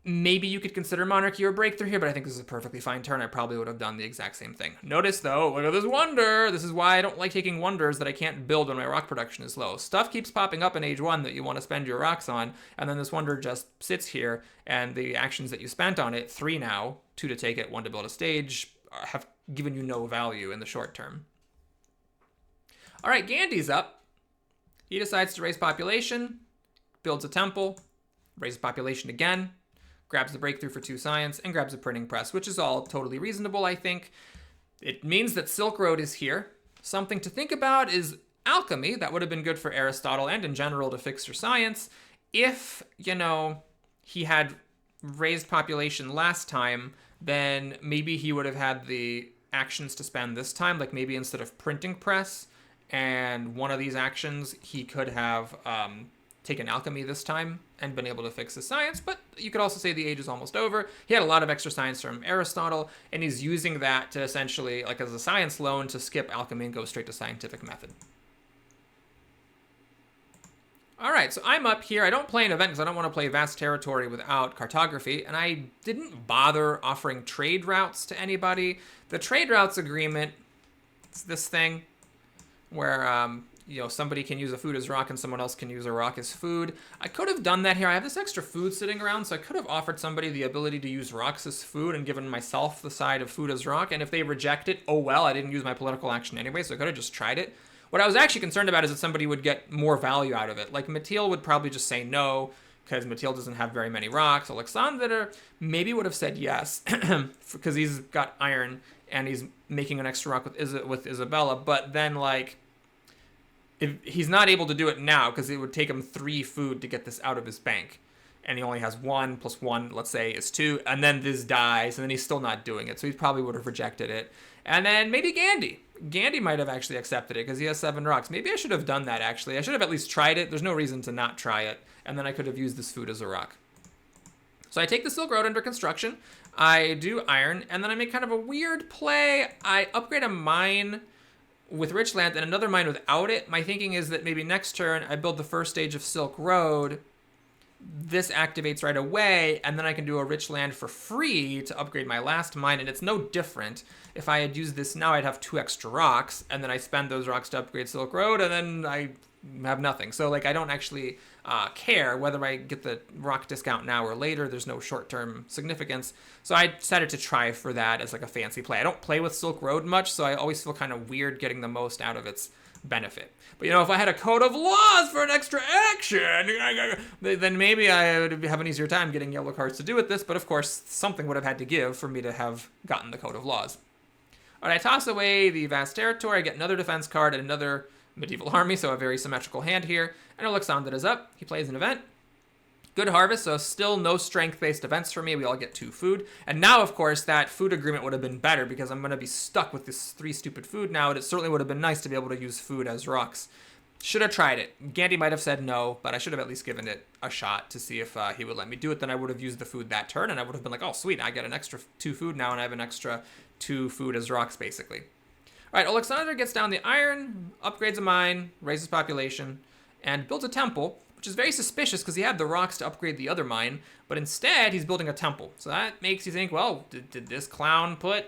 Maybe you could consider monarchy or breakthrough here, but I think this is a perfectly fine turn. I probably would have done the exact same thing. Notice, though, look at this wonder. This is why I don't like taking wonders that I can't build when my rock production is low. Stuff keeps popping up in Age 1 that you want to spend your rocks on, and then this wonder just sits here, and the actions that you spent on it, 3 now, 2 to take it, 1 to build a stage, have given you no value in the short term. All right, Gandhi's up. He decides to raise population, builds a temple, raises population again, grabs the breakthrough for 2 science, and grabs a printing press, which is all totally reasonable, I think. It means that Silk Road is here. Something to think about is alchemy. That would have been good for Aristotle and in general to fix your science. If, he had raised population last time, then maybe he would have had the actions to spend this time. Like maybe instead of printing press and one of these actions, he could have taken alchemy this time and been able to fix his science. But you could also say the age is almost over. He had a lot of extra science from Aristotle, and he's using that to essentially, like as a science loan, to skip alchemy and go straight to scientific method. All right, so I'm up here. I don't play an event because I don't want to play vast territory without cartography, and I didn't bother offering trade routes to anybody. The trade routes agreement, it's this thing where somebody can use a food as rock and someone else can use a rock as food. I could have done that here. I have this extra food sitting around, so I could have offered somebody the ability to use rocks as food and given myself the side of food as rock, and if they reject it, oh well, I didn't use my political action anyway, so I could have just tried it. What I was actually concerned about is that somebody would get more value out of it. Like Matil would probably just say no, because Matil doesn't have very many rocks. Alexander maybe would have said yes, because he's got iron, and he's making an extra rock with Isabella, but then, if he's not able to do it now, because it would take him 3 food to get this out of his bank, and he only has 1 plus 1, let's say, is 2, and then this dies, and then he's still not doing it, so he probably would have rejected it. And then maybe Gandhi. Gandhi might have actually accepted it because he has 7 rocks. Maybe I should have done that, actually. I should have at least tried it. There's no reason to not try it. And then I could have used this food as a rock. So I take the Silk Road under construction. I do iron. And then I make kind of a weird play. I upgrade a mine with rich land and another mine without it. My thinking is that maybe next turn I build the first stage of Silk Road. This activates right away, and then I can do a rich land for free to upgrade my last mine, and it's no different. If I had used this now, I'd have 2 extra rocks, and then I spend those rocks to upgrade Silk Road, and then I have nothing. So, I don't actually care whether I get the rock discount now or later. There's no short-term significance. So I decided to try for that as a fancy play. I don't play with Silk Road much, so I always feel kind of weird getting the most out of its benefit. But if I had a code of laws for an extra action, then maybe I would have an easier time getting yellow cards to do with this, but of course something would have had to give for me to have gotten the code of laws. All right, I toss away the vast territory, I get another defense card and another medieval army, so a very symmetrical hand here, and Alexander is up. He plays an event. Good harvest, so still no strength-based events for me. We all get 2 food. And now, of course, that food agreement would have been better because I'm going to be stuck with this 3 stupid food now, and it certainly would have been nice to be able to use food as rocks. Should have tried it. Gandhi might have said no, but I should have at least given it a shot to see if he would let me do it. Then I would have used the food that turn, and I would have been like, oh, sweet, I get an extra 2 food now, and I have an extra 2 food as rocks, basically. All right, Alexander gets down the iron, upgrades a mine, raises population, and builds a temple, which is very suspicious because he had the rocks to upgrade the other mine, but instead he's building a temple. So that makes you think, well, did this clown put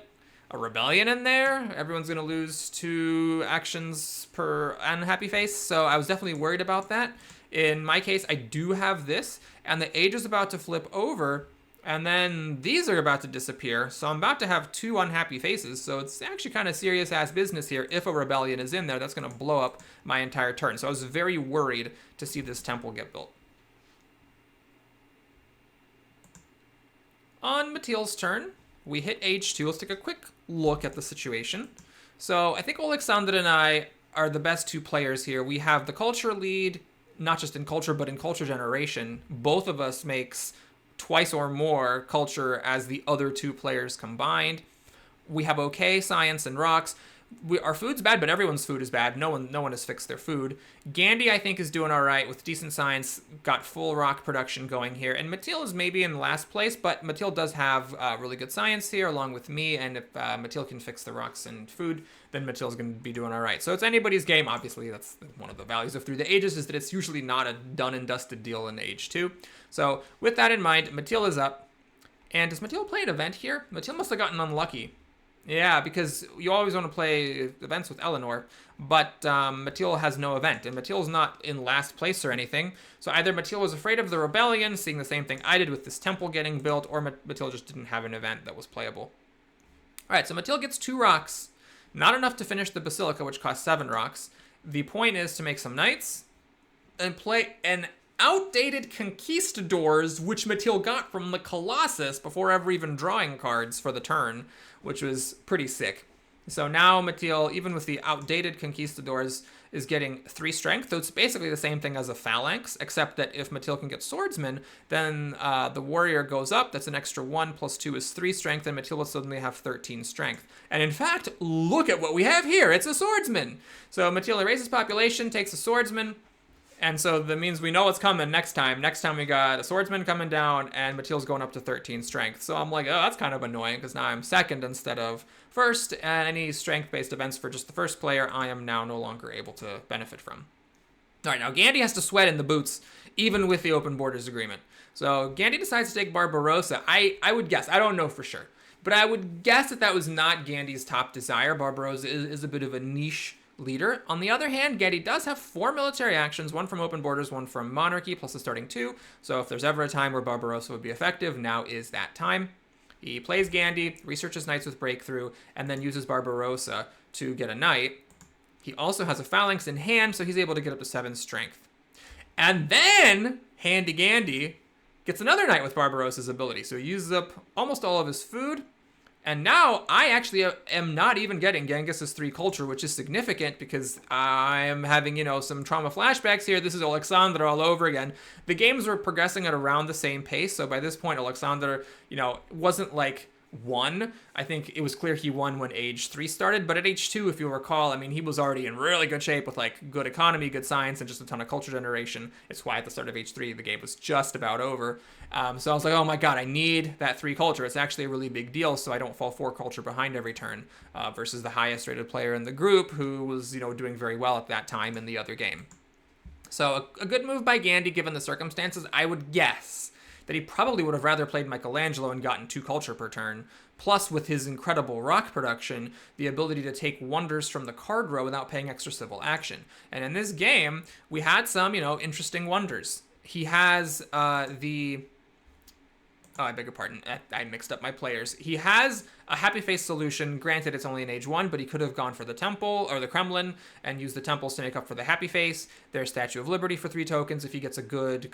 a rebellion in there? Everyone's going to lose 2 actions per unhappy face, so I was definitely worried about that. In my case, I do have this, and the age is about to flip over, and then these are about to disappear, so I'm about to have 2 unhappy faces, so it's actually kind of serious-ass business here. If a rebellion is in there, that's going to blow up my entire turn. So I was very worried to see this temple get built. On Matil's turn, we hit age 2. Let's take a quick look at the situation. So I think Alexander and I are the best 2 players here. We have the culture lead, not just in culture, but in culture generation. Both of us makes twice or more culture as the other 2 players combined. We have okay science and rocks. Our food's bad, but everyone's food is bad. No one has fixed their food. Gandhi, I think, is doing all right with decent science, got full rock production going here. And Matil is maybe in last place, but Matil does have really good science here, along with me. And if Matil can fix the rocks and food, then Matil's going to be doing all right. So it's anybody's game. Obviously, that's one of the values of Through the Ages, is that it's usually not a done and dusted deal in age 2. So with that in mind, Matil is up. And does Matil play an event here? Matil must have gotten unlucky. Yeah, because you always want to play events with Eleanor, but Matil has no event, and Matil's not in last place or anything. So either Matil was afraid of the rebellion, seeing the same thing I did with this temple getting built, or Matil just didn't have an event that was playable. All right, so Matil gets 2 rocks. Not enough to finish the Basilica, which costs 7 rocks. The point is to make some knights and play an outdated conquistadors, which Matil got from the Colossus before ever even drawing cards for the turn, which was pretty sick. So now Mattil, even with the outdated conquistadors, is getting 3 strength. So it's basically the same thing as a phalanx, except that if Mattil can get swordsman, then the warrior goes up. That's an extra 1 plus 2 is 3 strength, and Mattil will suddenly have 13 strength. And in fact, look at what we have here. It's a swordsman. So Mattil raises population, takes a swordsman. And so that means we know what's coming next time. Next time we got a swordsman coming down, and Mattil's going up to 13 strength. So I'm like, oh, that's kind of annoying, because now I'm second instead of first, and any strength-based events for just the first player, I am now no longer able to benefit from. All right, now Gandhi has to sweat in the boots, even with the open borders agreement. So Gandhi decides to take Barbarossa. I would guess, I don't know for sure, but I would guess that was not Gandhi's top desire. Barbarossa is a bit of a niche leader. On the other hand, Gandhi does have 4 military actions, 1 from open borders, 1 from monarchy, plus the starting 2. So if there's ever a time where Barbarossa would be effective, now is that time. He plays Gandhi, researches knights with breakthrough, and then uses Barbarossa to get a knight. He also has a phalanx in hand, so he's able to get up to 7 strength. And then Handy Gandhi gets another knight with Barbarossa's ability. So he uses up almost all of his food. And now I actually am not even getting Genghis's 3 culture, which is significant because I'm having, some trauma flashbacks here. This is Alexander all over again. The games were progressing at around the same pace. So by this point, Alexander, wasn't like won. I think it was clear he won when age 3 started, but at age 2, if you'll recall, he was already in really good shape with like good economy, good science, and just a ton of culture generation. It's why at the start of age 3, the game was just about over. So I was like, oh my god, I need that 3 culture. It's actually a really big deal, so I don't fall 4 culture behind every turn, versus the highest rated player in the group who was, doing very well at that time in the other game. So a good move by Gandhi given the circumstances. I would guess that he probably would have rather played Michelangelo and gotten 2 culture per turn. Plus, with his incredible rock production, the ability to take wonders from the card row without paying extra civil action. And in this game, we had some, interesting wonders. He has Oh, I beg your pardon. I mixed up my players. He has a Happy Face solution. Granted, it's only in age 1, but he could have gone for the Temple or the Kremlin and used the Temples to make up for the Happy Face. There's Statue of Liberty for 3 tokens. If he gets a good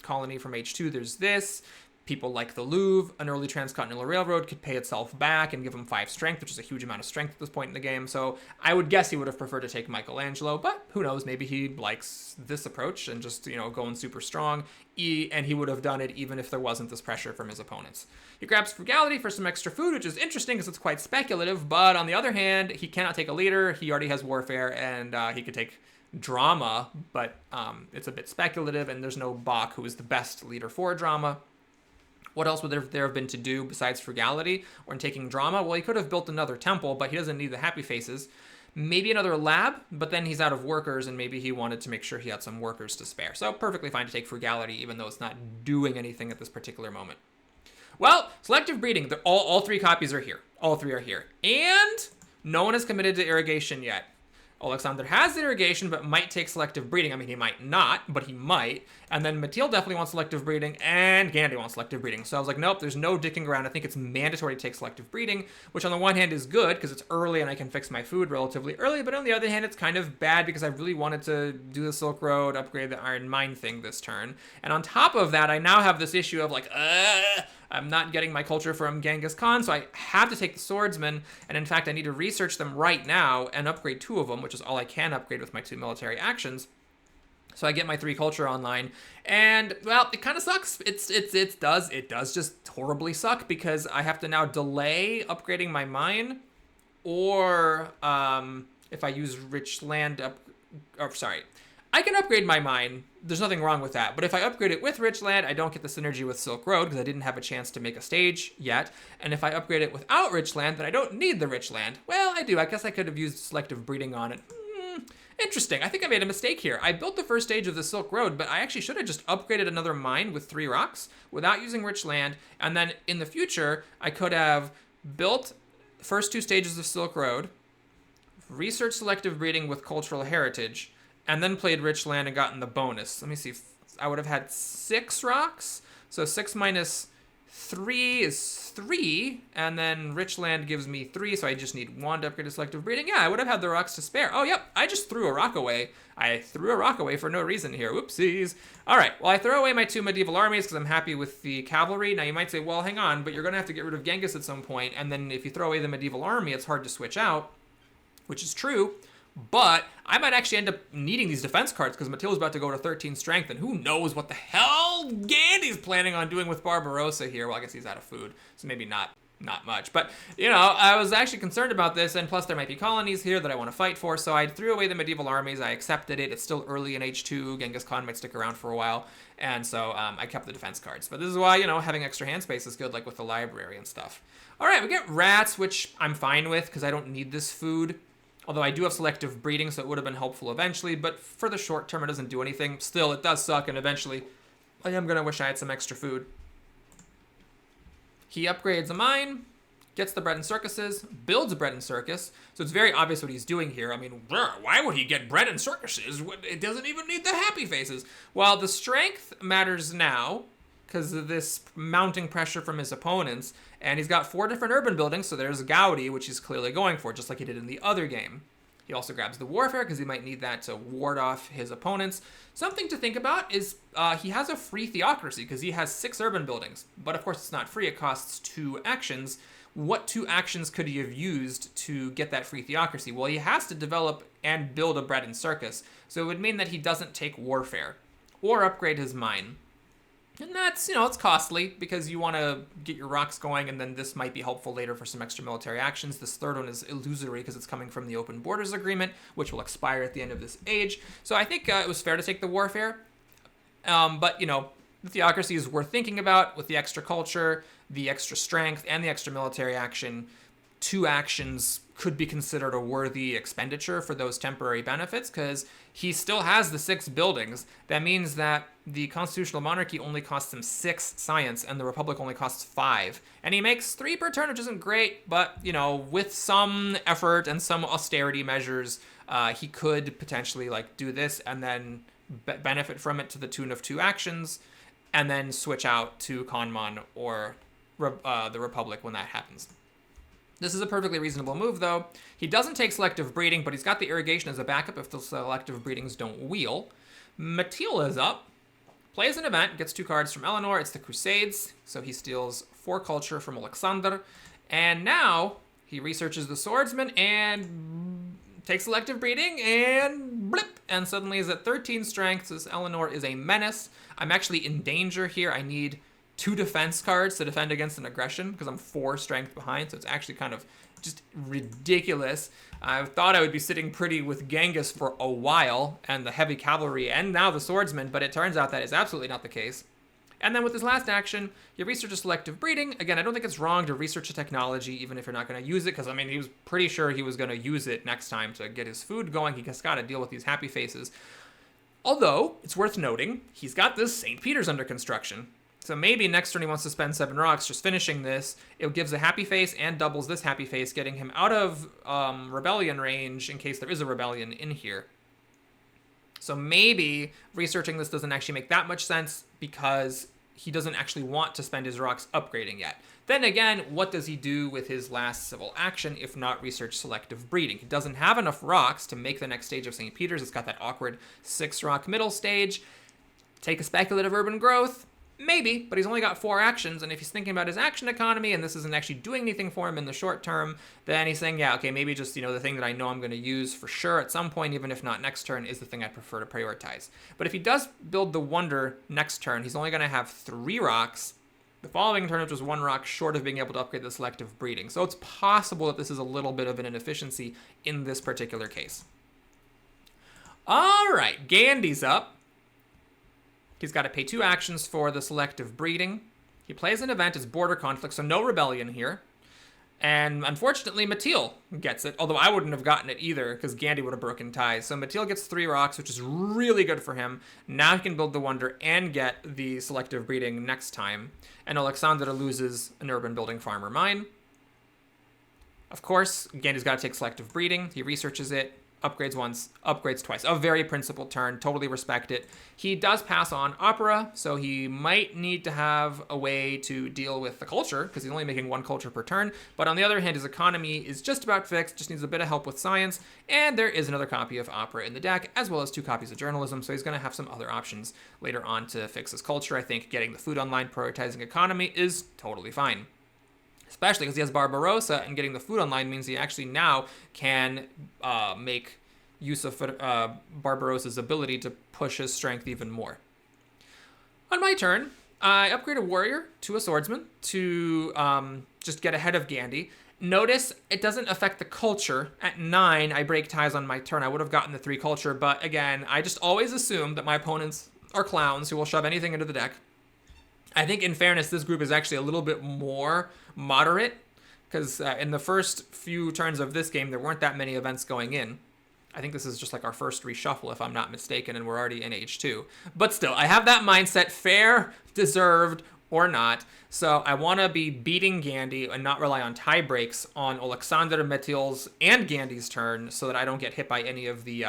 colony from age 2, there's this. People like the Louvre, an early transcontinental railroad could pay itself back and give him 5 strength, which is a huge amount of strength at this point in the game. So I would guess he would have preferred to take Michelangelo, but who knows? Maybe he likes this approach and just, going super strong. And he would have done it even if there wasn't this pressure from his opponents. He grabs Frugality for some extra food, which is interesting because it's quite speculative. But on the other hand, he cannot take a leader. He already has Warfare, and he could take Drama, but it's a bit speculative, and there's no Bach, who is the best leader for Drama. What else would there have been to do besides Frugality or in taking Drama? Well, he could have built another temple, but he doesn't need the Happy Faces. Maybe another lab, but then he's out of workers, and maybe he wanted to make sure he had some workers to spare. So perfectly fine to take Frugality, even though it's not doing anything at this particular moment. Well, selective breeding. All 3 copies are here. All 3 are here. And no one has committed to irrigation yet. Alexander has irrigation, but might take selective breeding. He might not, but he might. And then Mattil definitely wants selective breeding, and Gandhi wants selective breeding. So I was like, nope, there's no dicking around. I think it's mandatory to take selective breeding, which on the one hand is good, because it's early and I can fix my food relatively early, but on the other hand, it's kind of bad because I really wanted to do the Silk Road, upgrade the Iron Mine thing this turn. And on top of that, I now have this issue of like, I'm not getting my culture from Genghis Khan, so I have to take the swordsman, and in fact, I need to research them right now and upgrade 2 of them, which is all I can upgrade with my 2 military actions. So I get my 3 culture online, and well, it kind of sucks. It does just horribly suck because I have to now delay upgrading my mine, or if I use rich land I can upgrade my mine. There's nothing wrong with that. But if I upgrade it with rich land, I don't get the synergy with Silk Road because I didn't have a chance to make a stage yet. And if I upgrade it without rich land, then I don't need the rich land. Well, I do. I guess I could have used selective breeding on it. Interesting. I think I made a mistake here. I built the first stage of the Silk Road, but I actually should have just upgraded another mine with 3 rocks without using rich land. And then in the future, I could have built the first 2 stages of Silk Road, researched selective breeding with cultural heritage, and then played rich land and gotten the bonus. Let me see. I would have had 6 rocks. So 6 minus 3 is 3, and then Richland gives me 3, so I just need 1 to upgrade to selective breeding. Yeah, I would have had the rocks to spare. Oh, yep, I just threw a rock away. I threw a rock away for no reason here. Whoopsies. All right, well, I throw away my 2 medieval armies because I'm happy with the cavalry. Now, you might say, well, hang on, but you're going to have to get rid of Genghis at some point, and then if you throw away the medieval army, it's hard to switch out, which is true. But I might actually end up needing these defense cards because Matilda's about to go to 13 strength, and who knows what the hell Gandhi's planning on doing with Barbarossa here. Well, I guess he's out of food, so maybe not much. But, you know, I was actually concerned about this, and plus there might be colonies here that I want to fight for, so I threw away the medieval armies. I accepted it. It's still early in H2. Genghis Khan might stick around for a while, and so I kept the defense cards. But this is why, you know, having extra hand space is good, like with the library and stuff. All right, we get rats, which I'm fine with because I don't need this food. Although I do have selective breeding, so it would have been helpful eventually, but for the short term, it doesn't do anything. Still, it does suck, and eventually, I am going to wish I had some extra food. He upgrades a mine, gets the bread and circuses, builds a bread and circus, so it's very obvious what he's doing here. I mean, why would he get bread and circuses? It doesn't even need the happy faces. Well, the strength matters now, because of this mounting pressure from his opponents. And he's got 4 different urban buildings, so there's Gaudi, which he's clearly going for, just like he did in the other game. He also grabs the warfare, because he might need that to ward off his opponents. Something to think about is he has a free theocracy, because he has 6 urban buildings. But of course, it's not free. It costs 2 actions. What 2 actions could he have used to get that free theocracy? Well, he has to develop and build a bread and circus. So it would mean that he doesn't take warfare or upgrade his mine. And that's, you know, it's costly because you want to get your rocks going, and then this might be helpful later for some extra military actions. This third one is illusory because it's coming from the Open Borders Agreement, which will expire at the end of this age. So I think it was fair to take the warfare. But, you know, the theocracy is worth thinking about with the extra culture, the extra strength, and the extra military action. 2 actions could be considered a worthy expenditure for those temporary benefits because he still has the 6 buildings. That means that the constitutional monarchy only costs him 6 science and the republic only costs 5. And he makes 3 per turn, which isn't great, but, you know, with some effort and some austerity measures, he could potentially, like, do this and then benefit from it to the tune of 2 actions and then switch out to Kanman or the republic when that happens. This is a perfectly reasonable move, though. He doesn't take selective breeding, but he's got the irrigation as a backup if the selective breedings don't wheel. Matil is up, plays an event, gets 2 cards from Eleanor. It's the Crusades, so he steals 4 culture from Alexander. And now he researches the swordsman and takes selective breeding and blip. And suddenly he's at 13 strength, as Eleanor is a menace. I'm actually in danger here. I need 2 defense cards to defend against an aggression because I'm 4 strength behind, so it's actually kind of just ridiculous. I thought I would be sitting pretty with Genghis for a while and the heavy cavalry and now the swordsman, but it turns out that is absolutely not the case. And then with his last action, you research a selective breeding. Again, I don't think it's wrong to research a technology even if you're not going to use it, because I mean, he was pretty sure he was going to use it next time to get his food going. He just got to deal with these happy faces. Although, it's worth noting, he's got this St. Peter's under construction. So maybe next turn he wants to spend 7 rocks just finishing this. It gives a happy face and doubles this happy face, getting him out of rebellion range in case there is a rebellion in here. So maybe researching this doesn't actually make that much sense because he doesn't actually want to spend his rocks upgrading yet. Then again, what does he do with his last civil action if not research selective breeding? He doesn't have enough rocks to make the next stage of St. Peter's. It's got that awkward 6 rock middle stage. Take a speculative urban growth. Maybe, but he's only got 4 actions, and if he's thinking about his action economy and this isn't actually doing anything for him in the short term, then he's saying, yeah, okay, maybe just, you know, the thing that I know I'm going to use for sure at some point, even if not next turn, is the thing I prefer to prioritize. But if he does build the Wonder next turn, he's only going to have 3 rocks. The following turn, which was 1 rock short of being able to upgrade the selective breeding. So it's possible that this is a little bit of an inefficiency in this particular case. All right, Gandhi's up. He's got to pay 2 actions for the selective breeding. He plays an event as border conflict, so no rebellion here. And unfortunately, Matil gets it, although I wouldn't have gotten it either because Gandhi would have broken ties. So Matil gets 3 rocks, which is really good for him. Now he can build the Wonder and get the selective breeding next time. And Alexander loses an urban building farmer mine. Of course, Gandhi's got to take selective breeding. He researches it. upgrades once, upgrades twice. A very principled turn, totally respect it. He does pass on Opera, so he might need to have a way to deal with the culture, because he's only making one culture per turn. But on the other hand, his economy is just about fixed, just needs a bit of help with science, and there is another copy of Opera in the deck, as well as 2 copies of journalism, so he's going to have some other options later on to fix his culture. I think getting the food online, prioritizing economy is totally fine. Especially because he has Barbarossa, and getting the food online means he actually now can make use of Barbarossa's ability to push his strength even more. On my turn, I upgrade a warrior to a swordsman to just get ahead of Gandhi. Notice it doesn't affect the culture. At 9, I break ties on my turn. I would have gotten the 3 culture, but again, I just always assume that my opponents are clowns who will shove anything into the deck. I think, in fairness, this group is actually a little bit more moderate, because in the first few turns of this game, there weren't that many events going in. I think this is just like our first reshuffle, if I'm not mistaken, and we're already in Age 2. But still, I have that mindset, fair, deserved, or not. So I want to be beating Gandhi and not rely on tie breaks on Alexander, Metil's, and Gandhi's turn, so that I don't get hit by any of the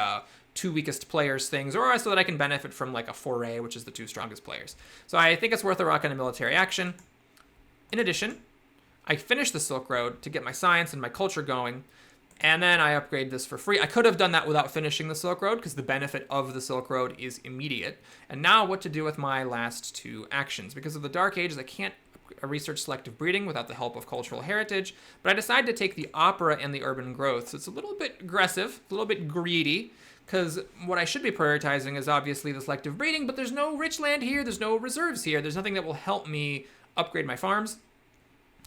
2 weakest players things, or so that I can benefit from like a foray, which is the 2 strongest players. So I think it's worth a rock in a military action. In addition, I finish the Silk Road to get my science and my culture going, and then I upgrade this for free. I could have done that without finishing the Silk Road, because the benefit of the Silk Road is immediate. And now what to do with my last 2 actions. Because of the Dark Ages, I can't research selective breeding without the help of cultural heritage, but I decided to take the Opera and the Urban Growth. So it's a little bit aggressive, a little bit greedy, because what I should be prioritizing is obviously the selective breeding, but there's no rich land here, there's no reserves here, there's nothing that will help me upgrade my farms.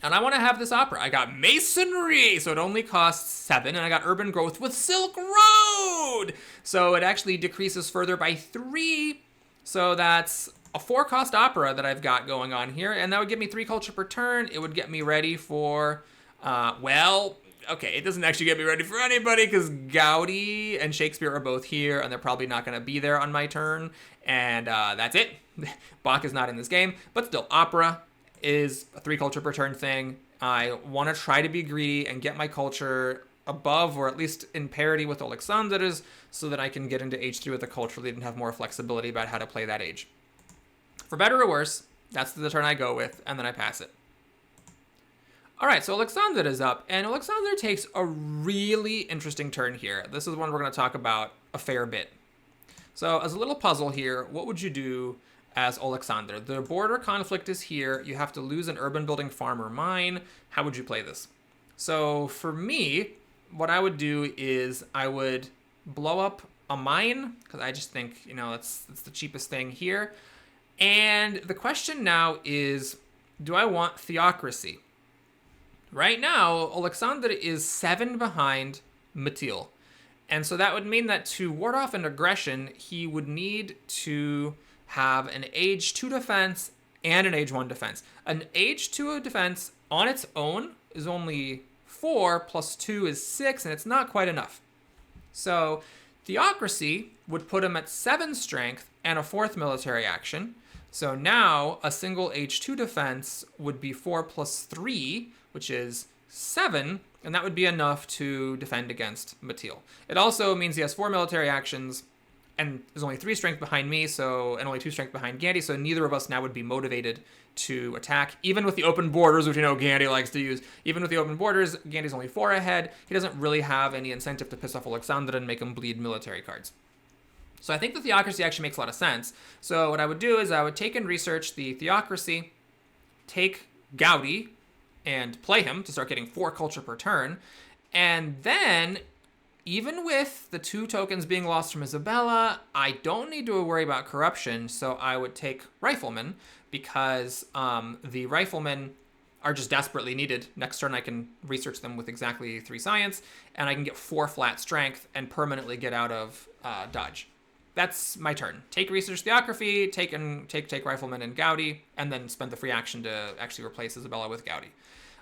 And I want to have this Opera. I got Masonry, so it only costs 7, and I got Urban Growth with Silk Road! So it actually decreases further by 3, so that's a 4-cost Opera that I've got going on here, and that would give me 3 culture per turn. It would get me ready for, okay, it doesn't actually get me ready for anybody, because Gaudi and Shakespeare are both here, and they're probably not going to be there on my turn, and that's it. Bach is not in this game, but still, Opera is a 3 culture per turn thing. I want to try to be greedy and get my culture above, or at least in parity with Alexander's, so that I can get into Age 3 with a culture lead and have more flexibility about how to play that age. For better or worse, that's the turn I go with, and then I pass it. Alright, so Alexander is up, and Alexander takes a really interesting turn here. This is one we're going to talk about a fair bit. So, as a little puzzle here, what would you do as Alexander? The border conflict is here. You have to lose an urban building, farm, or mine. How would you play this? So, for me, what I would do is I would blow up a mine, because I just think, that's the cheapest thing here. And the question now is, do I want theocracy? Right now, Alexander is 7 behind Metil. And so that would mean that to ward off an aggression, he would need to have an Age 2 defense and an Age 1 defense. An Age 2 defense on its own is only 4, plus 2 is 6, and it's not quite enough. So theocracy would put him at 7 strength and a 4th military action. So now a single Age 2 defense would be 4 plus 3, which is 7, and that would be enough to defend against Metil. It also means he has 4 military actions, and there's only 3 strength behind me, and only 2 strength behind Gandhi, so neither of us now would be motivated to attack. Even with the open borders, which Gandhi likes to use, even with the open borders, Gandhi's only 4 ahead. He doesn't really have any incentive to piss off Alexander and make him bleed military cards. So I think the theocracy actually makes a lot of sense. So what I would do is I would take and research the theocracy, take Gaudi, and play him to start getting 4 culture per turn. And then, even with the 2 tokens being lost from Isabella, I don't need to worry about corruption, so I would take Riflemen, because the Riflemen are just desperately needed. Next turn I can research them with exactly 3 science, and I can get 4 flat strength and permanently get out of dodge. That's my turn. Take research theocracy, take Rifleman and Gaudi, and then spend the free action to actually replace Isabella with Gaudi.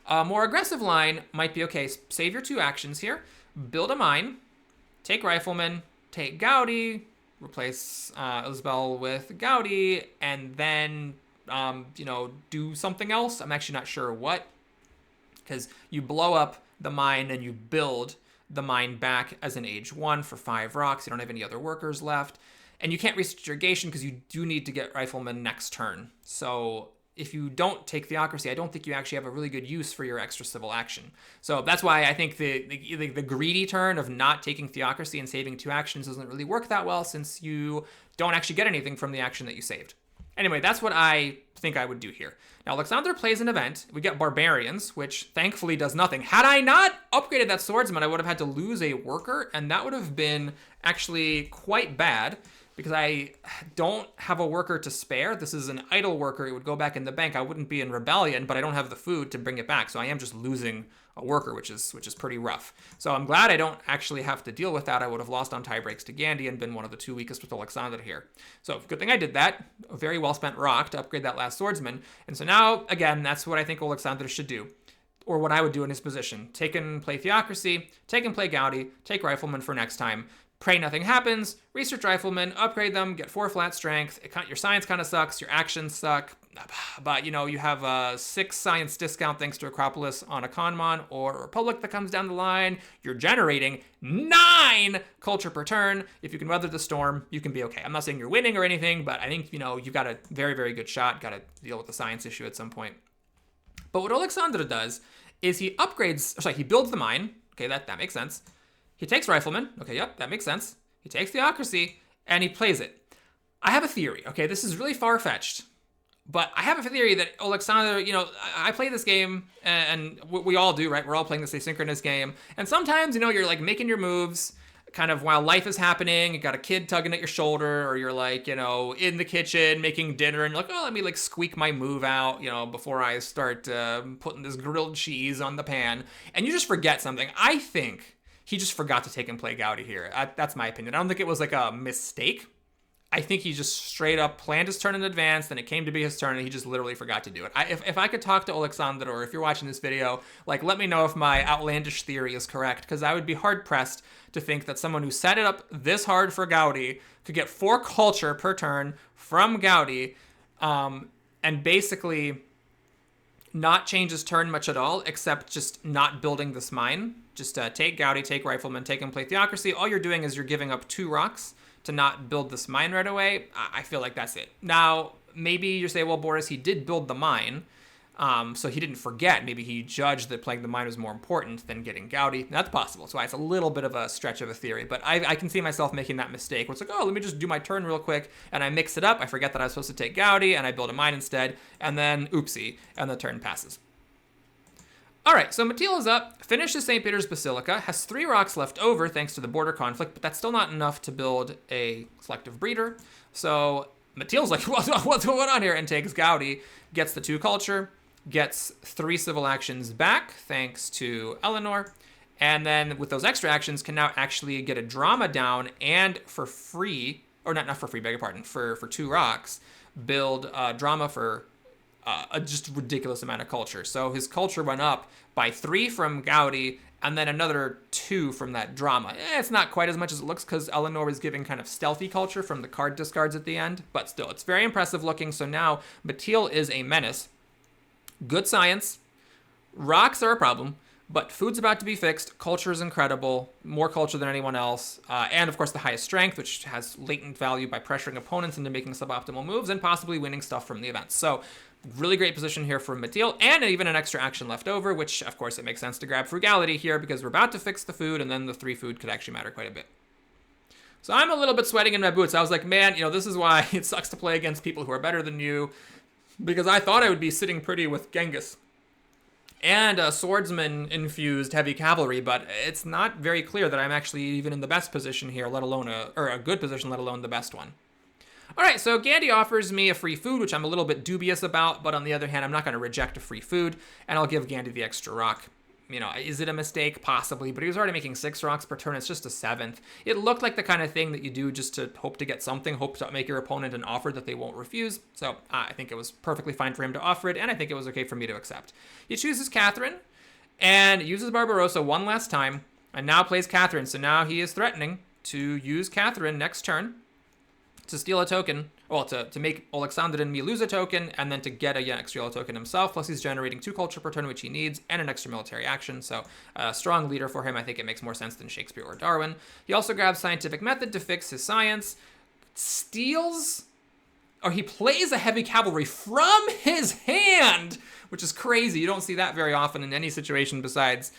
A more aggressive line might be, okay, save your 2 actions here, build a mine, take Rifleman, take Gaudi, replace Isabella with Gaudi, and then, do something else. I'm actually not sure what, because you blow up the mine and you build the mine back as an age 1 for 5 rocks. You don't have any other workers left. And you can't research irrigation because you do need to get Rifleman next turn. So if you don't take Theocracy, I don't think you actually have a really good use for your extra civil action. So that's why I think the greedy turn of not taking Theocracy and saving 2 actions doesn't really work that well, since you don't actually get anything from the action that you saved. Anyway, that's what I think I would do here. Now, Alexander plays an event. We get Barbarians, which thankfully does nothing. Had I not upgraded that Swordsman, I would have had to lose a worker, and that would have been actually quite bad, because I don't have a worker to spare. This is an idle worker. It would go back in the bank. I wouldn't be in rebellion, but I don't have the food to bring it back. So I am just losing a worker, which is pretty rough. So I'm glad I don't actually have to deal with that. I would have lost on tie breaks to Gandhi and been one of the 2 weakest with Alexander here. So good thing I did that. A very well spent rock to upgrade that last Swordsman. And so now, again, that's what I think Alexander should do. Or what I would do in his position. Take and play Theocracy, take and play Gandhi, take Rifleman for next time. Pray nothing happens, research Rifleman, upgrade them, get 4 flat strength. Your science kind of sucks, your actions suck, but you have a 6 science discount thanks to Acropolis on a Conmon or a Republic that comes down the line. You're generating 9 culture per turn. If you can weather the storm, you can be okay. I'm not saying you're winning or anything, but I think, you've got a very, very good shot. Got to deal with the science issue at some point. But what Alexander does is he builds the mine. Okay, that makes sense. He takes Rifleman. Okay, yep, that makes sense. He takes Theocracy, and he plays it. I have a theory. Okay, this is really far-fetched, but I have a theory that Alexander, I play this game, and we all do, right? We're all playing this asynchronous game, and sometimes, you're like making your moves kind of while life is happening. You got a kid tugging at your shoulder, or you're like, in the kitchen making dinner, and you're like, oh, let me like squeak my move out, before I start putting this grilled cheese on the pan, and you just forget something. I think he just forgot to take and play Gandhi here. That's my opinion. I don't think it was like a mistake. I think he just straight up planned his turn in advance, then it came to be his turn, and he just literally forgot to do it. If I could talk to Alexander, or if you're watching this video, like, let me know if my outlandish theory is correct, because I would be hard-pressed to think that someone who set it up this hard for Gandhi could get 4 culture per turn from Gandhi, and basically not change his turn much at all, except just not building this mine. Just take Gandhi, take Rifleman, take and play Theocracy. All you're doing is you're giving up 2 rocks to not build this mine right away. I feel like that's it. Now, maybe you say, well, Boris, he did build the mine, so he didn't forget. Maybe he judged that playing the mine was more important than getting Gandhi. That's possible. So it's a little bit of a stretch of a theory, but I can see myself making that mistake where it's like, oh, let me just do my turn real quick, and I mix it up. I forget that I was supposed to take Gandhi, and I build a mine instead, and then oopsie, and the turn passes. All right, so Mattil is up, finishes St. Peter's Basilica, has 3 rocks left over thanks to the border conflict, but that's still not enough to build a selective breeder. So Mattil's like, what's going on here? And takes Gandhi, gets the 2 culture, gets 3 civil actions back thanks to Eleanor, and then with those extra actions can now actually get a drama down and for free, or not for free, beg your pardon, for 2 rocks, build drama for a just ridiculous amount of culture. So his culture went up by 3 from Gandhi, and then another 2 from that drama. It's not quite as much as it looks because Eleanor was giving kind of stealthy culture from the card discards at the end, but still, it's very impressive looking. So now Mattil is a menace. Good science. Rocks are a problem, but food's about to be fixed. Culture is incredible. More culture than anyone else. And of course the highest strength, which has latent value by pressuring opponents into making suboptimal moves and possibly winning stuff from the events. So really great position here for Mattil, and even an extra action left over, which of course it makes sense to grab Frugality here because we're about to fix the food, and then the 3 food could actually matter quite a bit. So I'm a little bit sweating in my boots. I was like, man, this is why it sucks to play against people who are better than you, because I thought I would be sitting pretty with Genghis and a swordsman-infused heavy cavalry, but it's not very clear that I'm actually even in the best position here, let alone a good position, let alone the best one. All right, so Gandhi offers me a free food, which I'm a little bit dubious about, but on the other hand, I'm not going to reject a free food, and I'll give Gandhi the extra rock. Is it a mistake? Possibly, but he was already making 6 rocks per turn. It's just a 7th. It looked like the kind of thing that you do just to hope to get something, hope to make your opponent an offer that they won't refuse. So I think it was perfectly fine for him to offer it, and I think it was okay for me to accept. He chooses Catherine and uses Barbarossa one last time, and now plays Catherine. So now he is threatening to use Catherine next turn to steal a token, well, to make Alexander and me lose a token, and then to get a extra yellow token himself, plus he's generating 2 culture per turn, which he needs, and an extra military action, so a strong leader for him. I think it makes more sense than Shakespeare or Darwin. He also grabs Scientific Method to fix his science, steals, or he plays a heavy cavalry from his hand, which is crazy. You don't see that very often in any situation besides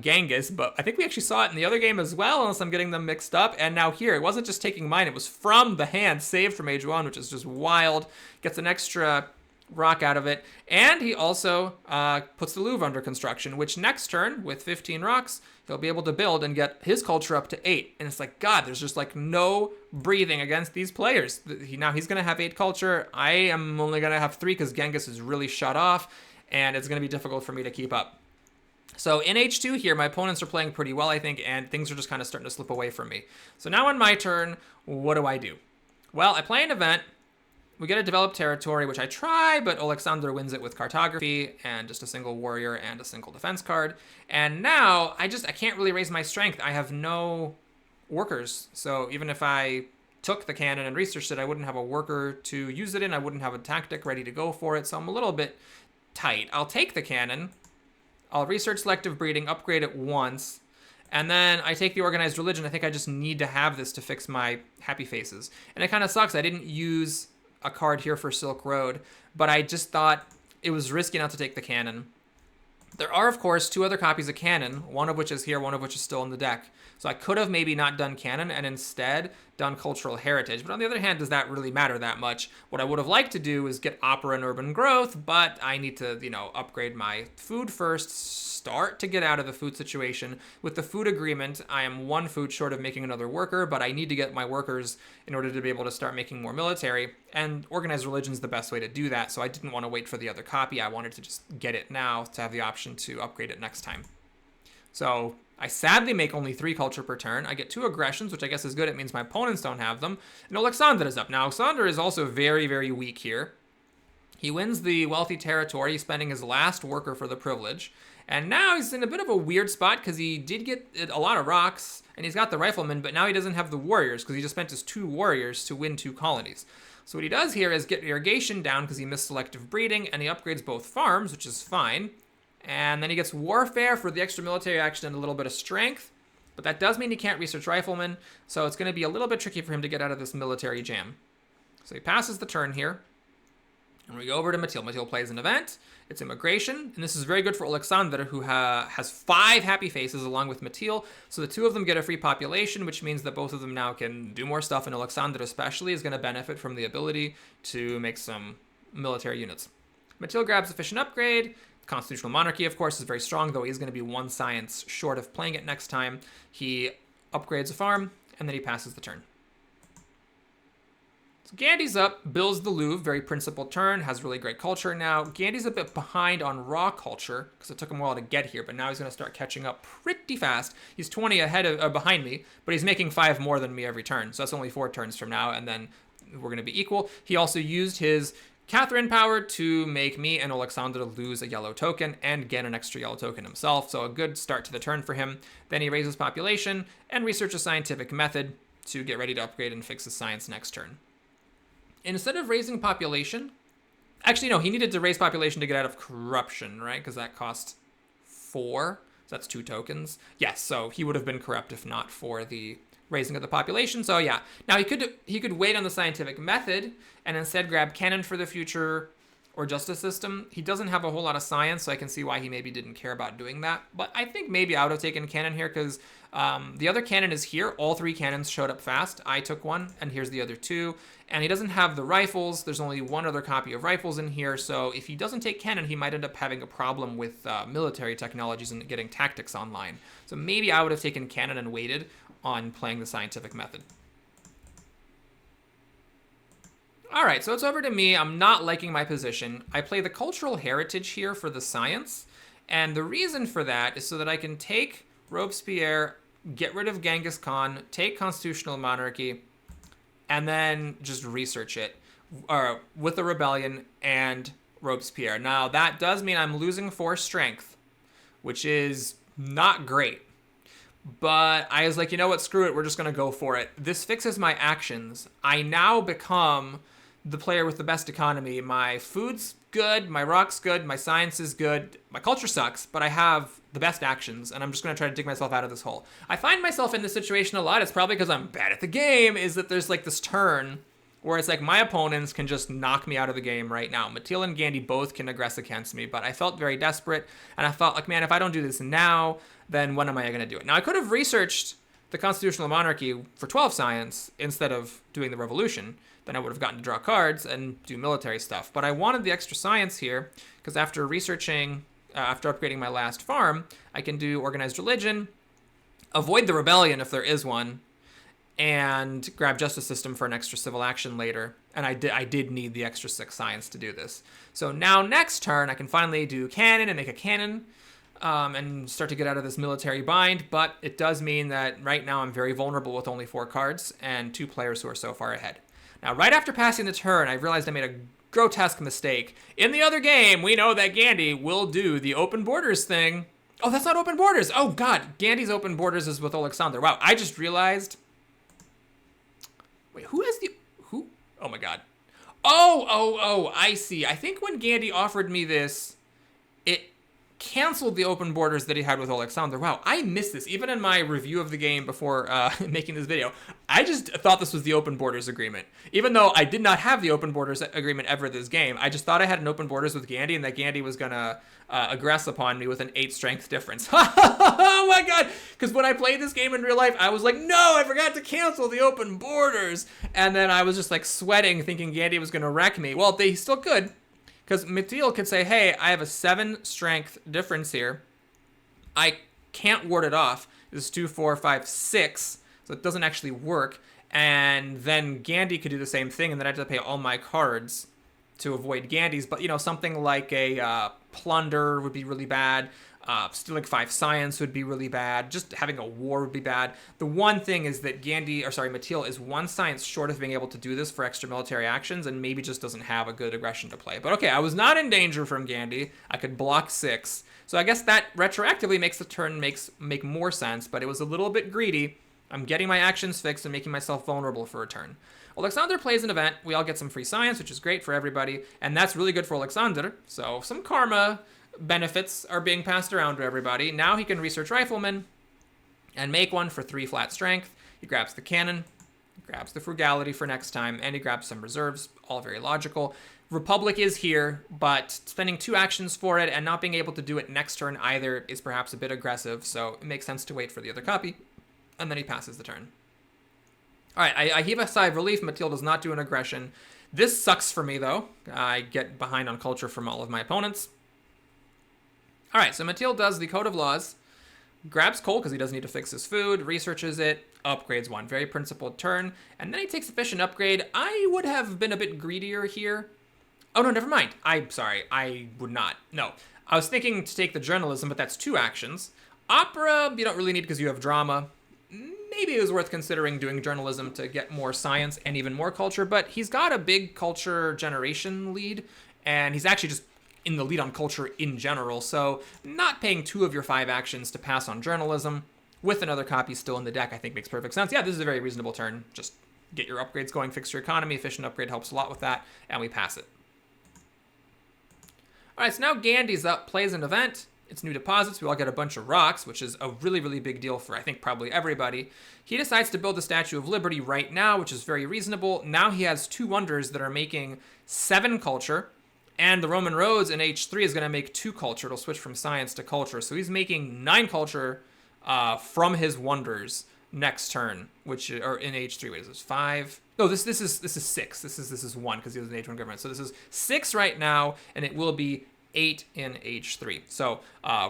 Genghis, but I think we actually saw it in the other game as well, unless I'm getting them mixed up. And now here, it wasn't just taking mine, it was from the hand, saved from age 1, which is just wild. Gets an extra rock out of it. And he also puts the Louvre under construction, which next turn, with 15 rocks, he'll be able to build and get his culture up to 8. And it's like, God, there's just like no breathing against these players. Now he's going to have 8 culture. I am only going to have 3 because Genghis is really shut off, and it's going to be difficult for me to keep up. So in H2 here, my opponents are playing pretty well, I think, and things are just kind of starting to slip away from me. So now on my turn, what do? Well, I play an event. We get a developed territory, which I try, but Alexander wins it with cartography and just a single warrior and a single defense card. And now I can't really raise my strength. I have no workers. So even if I took the cannon and researched it, I wouldn't have a worker to use it in. I wouldn't have a tactic ready to go for it. So I'm a little bit tight. I'll take the cannon. I'll research selective breeding, upgrade it once, and then I take the organized religion. I think I just need to have this to fix my happy faces. And it kind of sucks. I didn't use a card here for Silk Road, but I just thought it was risky not to take the cannon. There are, of course, 2 other copies of cannon, one of which is here, one of which is still in the deck. So I could have maybe not done cannon and instead done cultural heritage. But on the other hand, does that really matter that much? What I would have liked to do is get opera and urban growth, but I need to, upgrade my food first, start to get out of the food situation. With the food agreement, I am 1 food short of making another worker, but I need to get my workers in order to be able to start making more military. And organized religion is the best way to do that, so I didn't want to wait for the other copy. I wanted to just get it now to have the option to upgrade it next time. So I sadly make only 3 culture per turn. I get 2 aggressions, which I guess is good. It means my opponents don't have them. And Alexander is up. Now, Alexander is also very, very weak here. He wins the wealthy territory, spending his last worker for the privilege. And now he's in a bit of a weird spot because he did get a lot of rocks, and he's got the riflemen, but now he doesn't have the warriors because he just spent his 2 warriors to win 2 colonies. So what he does here is get irrigation down because he missed selective breeding, and he upgrades both farms, which is fine. And then he gets warfare for the extra military action and a little bit of strength. But that does mean he can't research riflemen, so it's going to be a little bit tricky for him to get out of this military jam. So he passes the turn here. And we go over to Matil. Matil plays an event. It's immigration. And this is very good for Alexander, who has 5 happy faces along with Matil. So the 2 of them get a free population, which means that both of them now can do more stuff. And Alexander especially is going to benefit from the ability to make some military units. Matil grabs efficient upgrade. Constitutional monarchy, of course, is very strong, though he's going to be 1 science short of playing it next time. He upgrades a farm, and then he passes the turn. So Gandhi's up, builds the Louvre, very principled turn, has really great culture now. Gandhi's a bit behind on raw culture, because it took him a while to get here, but now he's going to start catching up pretty fast. He's 20 behind me, but he's making 5 more than me every turn, so that's only 4 turns from now, and then we're going to be equal. He also used his Catherine power to make me and Alexander lose a yellow token and get an extra yellow token himself, so a good start to the turn for him. Then he raises population and researches scientific method to get ready to upgrade and fix his science next turn. Instead of raising population, actually no, he needed to raise population to get out of corruption, right? Because that cost 4, so that's 2 tokens. Yes, so he would have been corrupt if not for the raising of the population. So yeah, now he could wait on the scientific method and instead grab cannon for the future or justice system. He doesn't have a whole lot of science, so I can see why he maybe didn't care about doing that. But I think maybe I would have taken cannon here because the other cannon is here. All 3 cannons showed up fast. I took 1, and here's the other 2. And he doesn't have the rifles. There's only 1 other copy of rifles in here, so if he doesn't take cannon, he might end up having a problem with military technologies and getting tactics online. So maybe I would have taken cannon and waited on playing the scientific method. All right, so it's over to me. I'm not liking my position. I play the cultural heritage here for the science, and the reason for that is so that I can take Robespierre, get rid of Genghis Khan, take constitutional monarchy, and then just research it with the rebellion and Robespierre. Now, that does mean I'm losing 4 strength, which is not great. but I was like, you know what, screw it, we're just going to go for it. This fixes my actions. I now become the player with the best economy. My food's good, my rock's good, my science is good, my culture sucks, but I have the best actions, and I'm just going to try to dig myself out of this hole. I find myself in this situation a lot. It's probably because I'm bad at the game, is that there's like this turn where it's like my opponents can just knock me out of the game right now. Matil and Gandhi both can aggress against me, but I felt very desperate, and I felt like, man, if I don't do this now, then when am I going to do it? Now, I could have researched the constitutional monarchy for 12 science instead of doing the revolution. Then I would have gotten to draw cards and do military stuff. But I wanted the extra science here because after researching, after upgrading my last farm, I can do organized religion, avoid the rebellion if there is one, and grab justice system for an extra civil action later. And I did need the extra 6 science to do this. So now next turn, I can finally do cannon and make a cannon and start to get out of this military bind. But it does mean that right now I'm very vulnerable with only 4 cards and 2 players who are so far ahead. Now, right after passing the turn, I realized I made a grotesque mistake. In the other game, we know that Gandhi will do the open borders thing. Oh, that's not open borders. Oh, God. Gandhi's open borders is with Alexander. Wow, I just realized... Wait, who has the... Who? Oh, my God. Oh, I see. I think when Gandhi offered me this, it canceled the open borders that he had with Alexander. Wow, I missed this. Even in my review of the game before making this video, I just thought this was the open borders agreement. Even though I did not have the open borders agreement ever this game, I just thought I had an open borders with Gandhi and that Gandhi was going to aggress upon me with an 8 strength difference. Oh my God! Because when I played this game in real life, I was like, no, I forgot to cancel the open borders. And then I was just like sweating thinking Gandhi was going to wreck me. Well, they still could. Because Matil could say, hey, I have a 7 strength difference here. I can't ward it off. This is 2, 4, 5, 6. So it doesn't actually work. And then Gandhi could do the same thing, and then I'd have to pay all my cards to avoid Gandhi's. But, you know, something like a plunder would be really bad. Stealing 5 science would be really bad. Just having a war would be bad. The one thing is that Matil is 1 science short of being able to do this for extra military actions and maybe just doesn't have a good aggression to play. But okay, I was not in danger from Gandhi. I could block 6. So I guess that retroactively makes the turn make more sense, but it was a little bit greedy. I'm getting my actions fixed and making myself vulnerable for a turn. Alexander plays an event. We all get some free science, which is great for everybody, and that's really good for Alexander. So some karma benefits are being passed around to everybody. Now he can research rifleman and make one for 3 flat strength. He grabs the cannon, grabs the frugality for next time, and he grabs some reserves, all very logical. Republic is here, but spending 2 actions for it and not being able to do it next turn either is perhaps a bit aggressive, so it makes sense to wait for the other copy, and then he passes the turn. All right, I heave a sigh of relief. Matil does not do an aggression. This sucks for me, though. I get behind on culture from all of my opponents. All right, so Matil does the Code of Laws, grabs coal because he doesn't need to fix his food, researches it, upgrades 1. Very principled turn. And then he takes efficient upgrade. I would have been a bit greedier here. Oh, no, never mind. I'm sorry. I would not. No. I was thinking to take the journalism, but that's 2 actions. Opera, you don't really need because you have drama. Maybe it was worth considering doing journalism to get more science and even more culture, but he's got a big culture generation lead, and he's actually just in the lead on culture in general, so not paying 2 of your 5 actions to pass on journalism with another copy still in the deck I think makes perfect sense. Yeah, this is a very reasonable turn. Just get your upgrades going, fix your economy. Efficient upgrade helps a lot with that, and we pass it. All right, so now Gandhi's up, plays an event. It's new deposits. We all get a bunch of rocks, which is a really, really big deal for, I think, probably everybody. He decides to build the Statue of Liberty right now, which is very reasonable. Now he has 2 wonders that are making 7 culture. And the Roman roads in H3 is going to make 2 culture. It'll switch from science to culture. So he's making 9 culture from his wonders next turn, which or in H3. Wait, is this 5? No, this is 6. This is 1 because he has an H1 government. So this is 6 right now, and it will be 8 in H3. So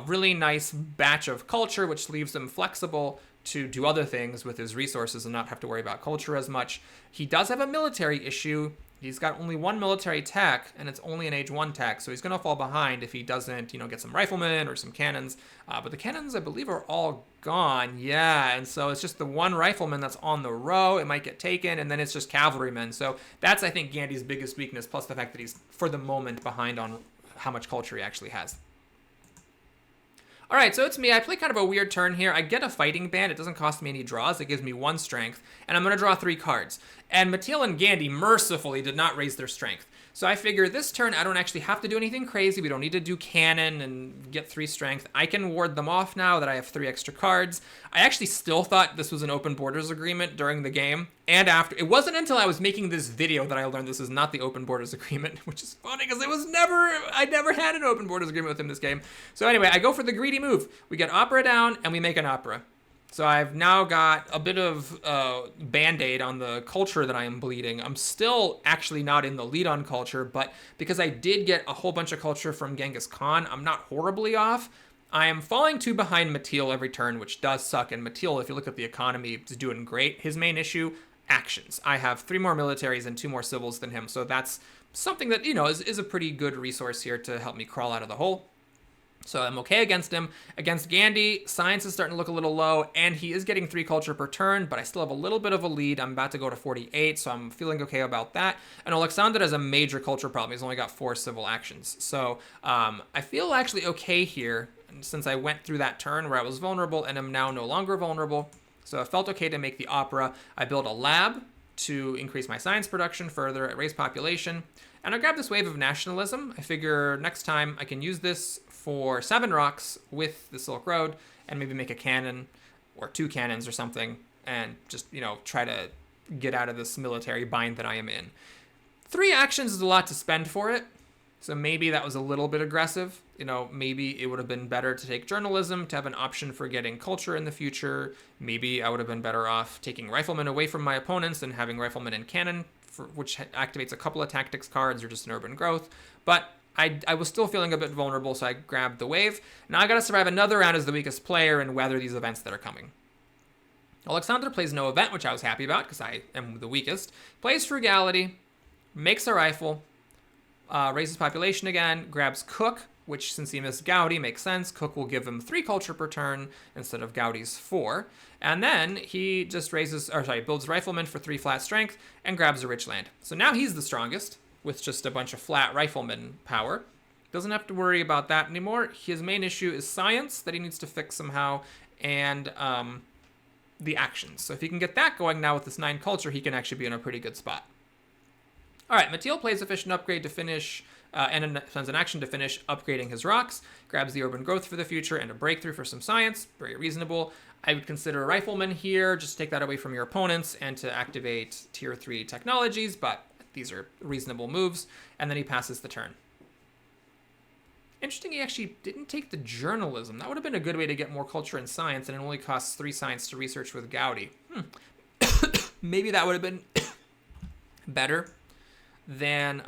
really nice batch of culture, which leaves him flexible to do other things with his resources and not have to worry about culture as much. He does have a military issue. He's got only 1 military tech, and it's only an age 1 tech, so he's going to fall behind if he doesn't, get some riflemen or some cannons. But the cannons, I believe, are all gone. Yeah, and so it's just the 1 rifleman that's on the row. It might get taken, and then it's just cavalrymen. So that's, I think, Gandhi's biggest weakness, plus the fact that he's, for the moment, behind on how much culture he actually has. All right, so it's me. I play kind of a weird turn here. I get a fighting band. It doesn't cost me any draws. It gives me 1 strength, and I'm going to draw 3 cards. And Mattil and Gandhi mercifully did not raise their strength. So I figure this turn I don't actually have to do anything crazy. We don't need to do cannon and get 3 strength. I can ward them off now that I have 3 extra cards. I actually still thought this was an open borders agreement during the game and after. It wasn't until I was making this video that I learned this is not the open borders agreement, which is funny because I never had an open borders agreement with him this game. So anyway, I go for the greedy move. We get opera down and we make an opera. So I've now got a bit of Band-Aid on the culture that I am bleeding. I'm still actually not in the lead on culture, but because I did get a whole bunch of culture from Genghis Khan, I'm not horribly off. I am falling 2 behind Mattil every turn, which does suck. And Mattil, if you look at the economy, is doing great. His main issue, actions. I have 3 more militaries and 2 more civils than him, so that's something that, is a pretty good resource here to help me crawl out of the hole. So I'm okay against him. Against Gandhi, science is starting to look a little low, and he is getting 3 culture per turn, but I still have a little bit of a lead. I'm about to go to 48, so I'm feeling okay about that. And Alexander has a major culture problem. He's only got 4 civil actions. So I feel actually okay here, since I went through that turn where I was vulnerable and am now no longer vulnerable. So it felt okay to make the opera. I built a lab to increase my science production further, raise population, and I grabbed this wave of nationalism. I figure next time I can use this for 7 rocks with the Silk Road and maybe make a cannon or 2 cannons or something and just, try to get out of this military bind that I am in. 3 actions is a lot to spend for it, so maybe that was a little bit aggressive. Maybe it would have been better to take journalism to have an option for getting culture in the future. Maybe I would have been better off taking riflemen away from my opponents and having riflemen and cannon, which activates a couple of tactics cards or just an urban growth. But I was still feeling a bit vulnerable, so I grabbed the wave. Now I gotta survive another round as the weakest player and weather these events that are coming. Alexander plays no event, which I was happy about because I am the weakest. Plays frugality, makes a rifle, raises population again, grabs Cook, which since he missed Gandhi makes sense. Cook will give him 3 culture per turn instead of Gandhi's 4. And then he just builds riflemen for 3 flat strength and grabs a rich land. So now he's the strongest with just a bunch of flat rifleman power. Doesn't have to worry about that anymore. His main issue is science that he needs to fix somehow, and the actions. So if he can get that going now with this 9 culture, he can actually be in a pretty good spot. All right, Mattil plays efficient upgrade to finish, and spends an action to finish upgrading his rocks, grabs the urban growth for the future and a breakthrough for some science. Very reasonable. I would consider a rifleman here, just take that away from your opponents and to activate tier 3 technologies, but these are reasonable moves. And then he passes the turn. Interesting, he actually didn't take the journalism. That would have been a good way to get more culture and science, and it only costs 3 science to research with Gandhi. Maybe that would have been better than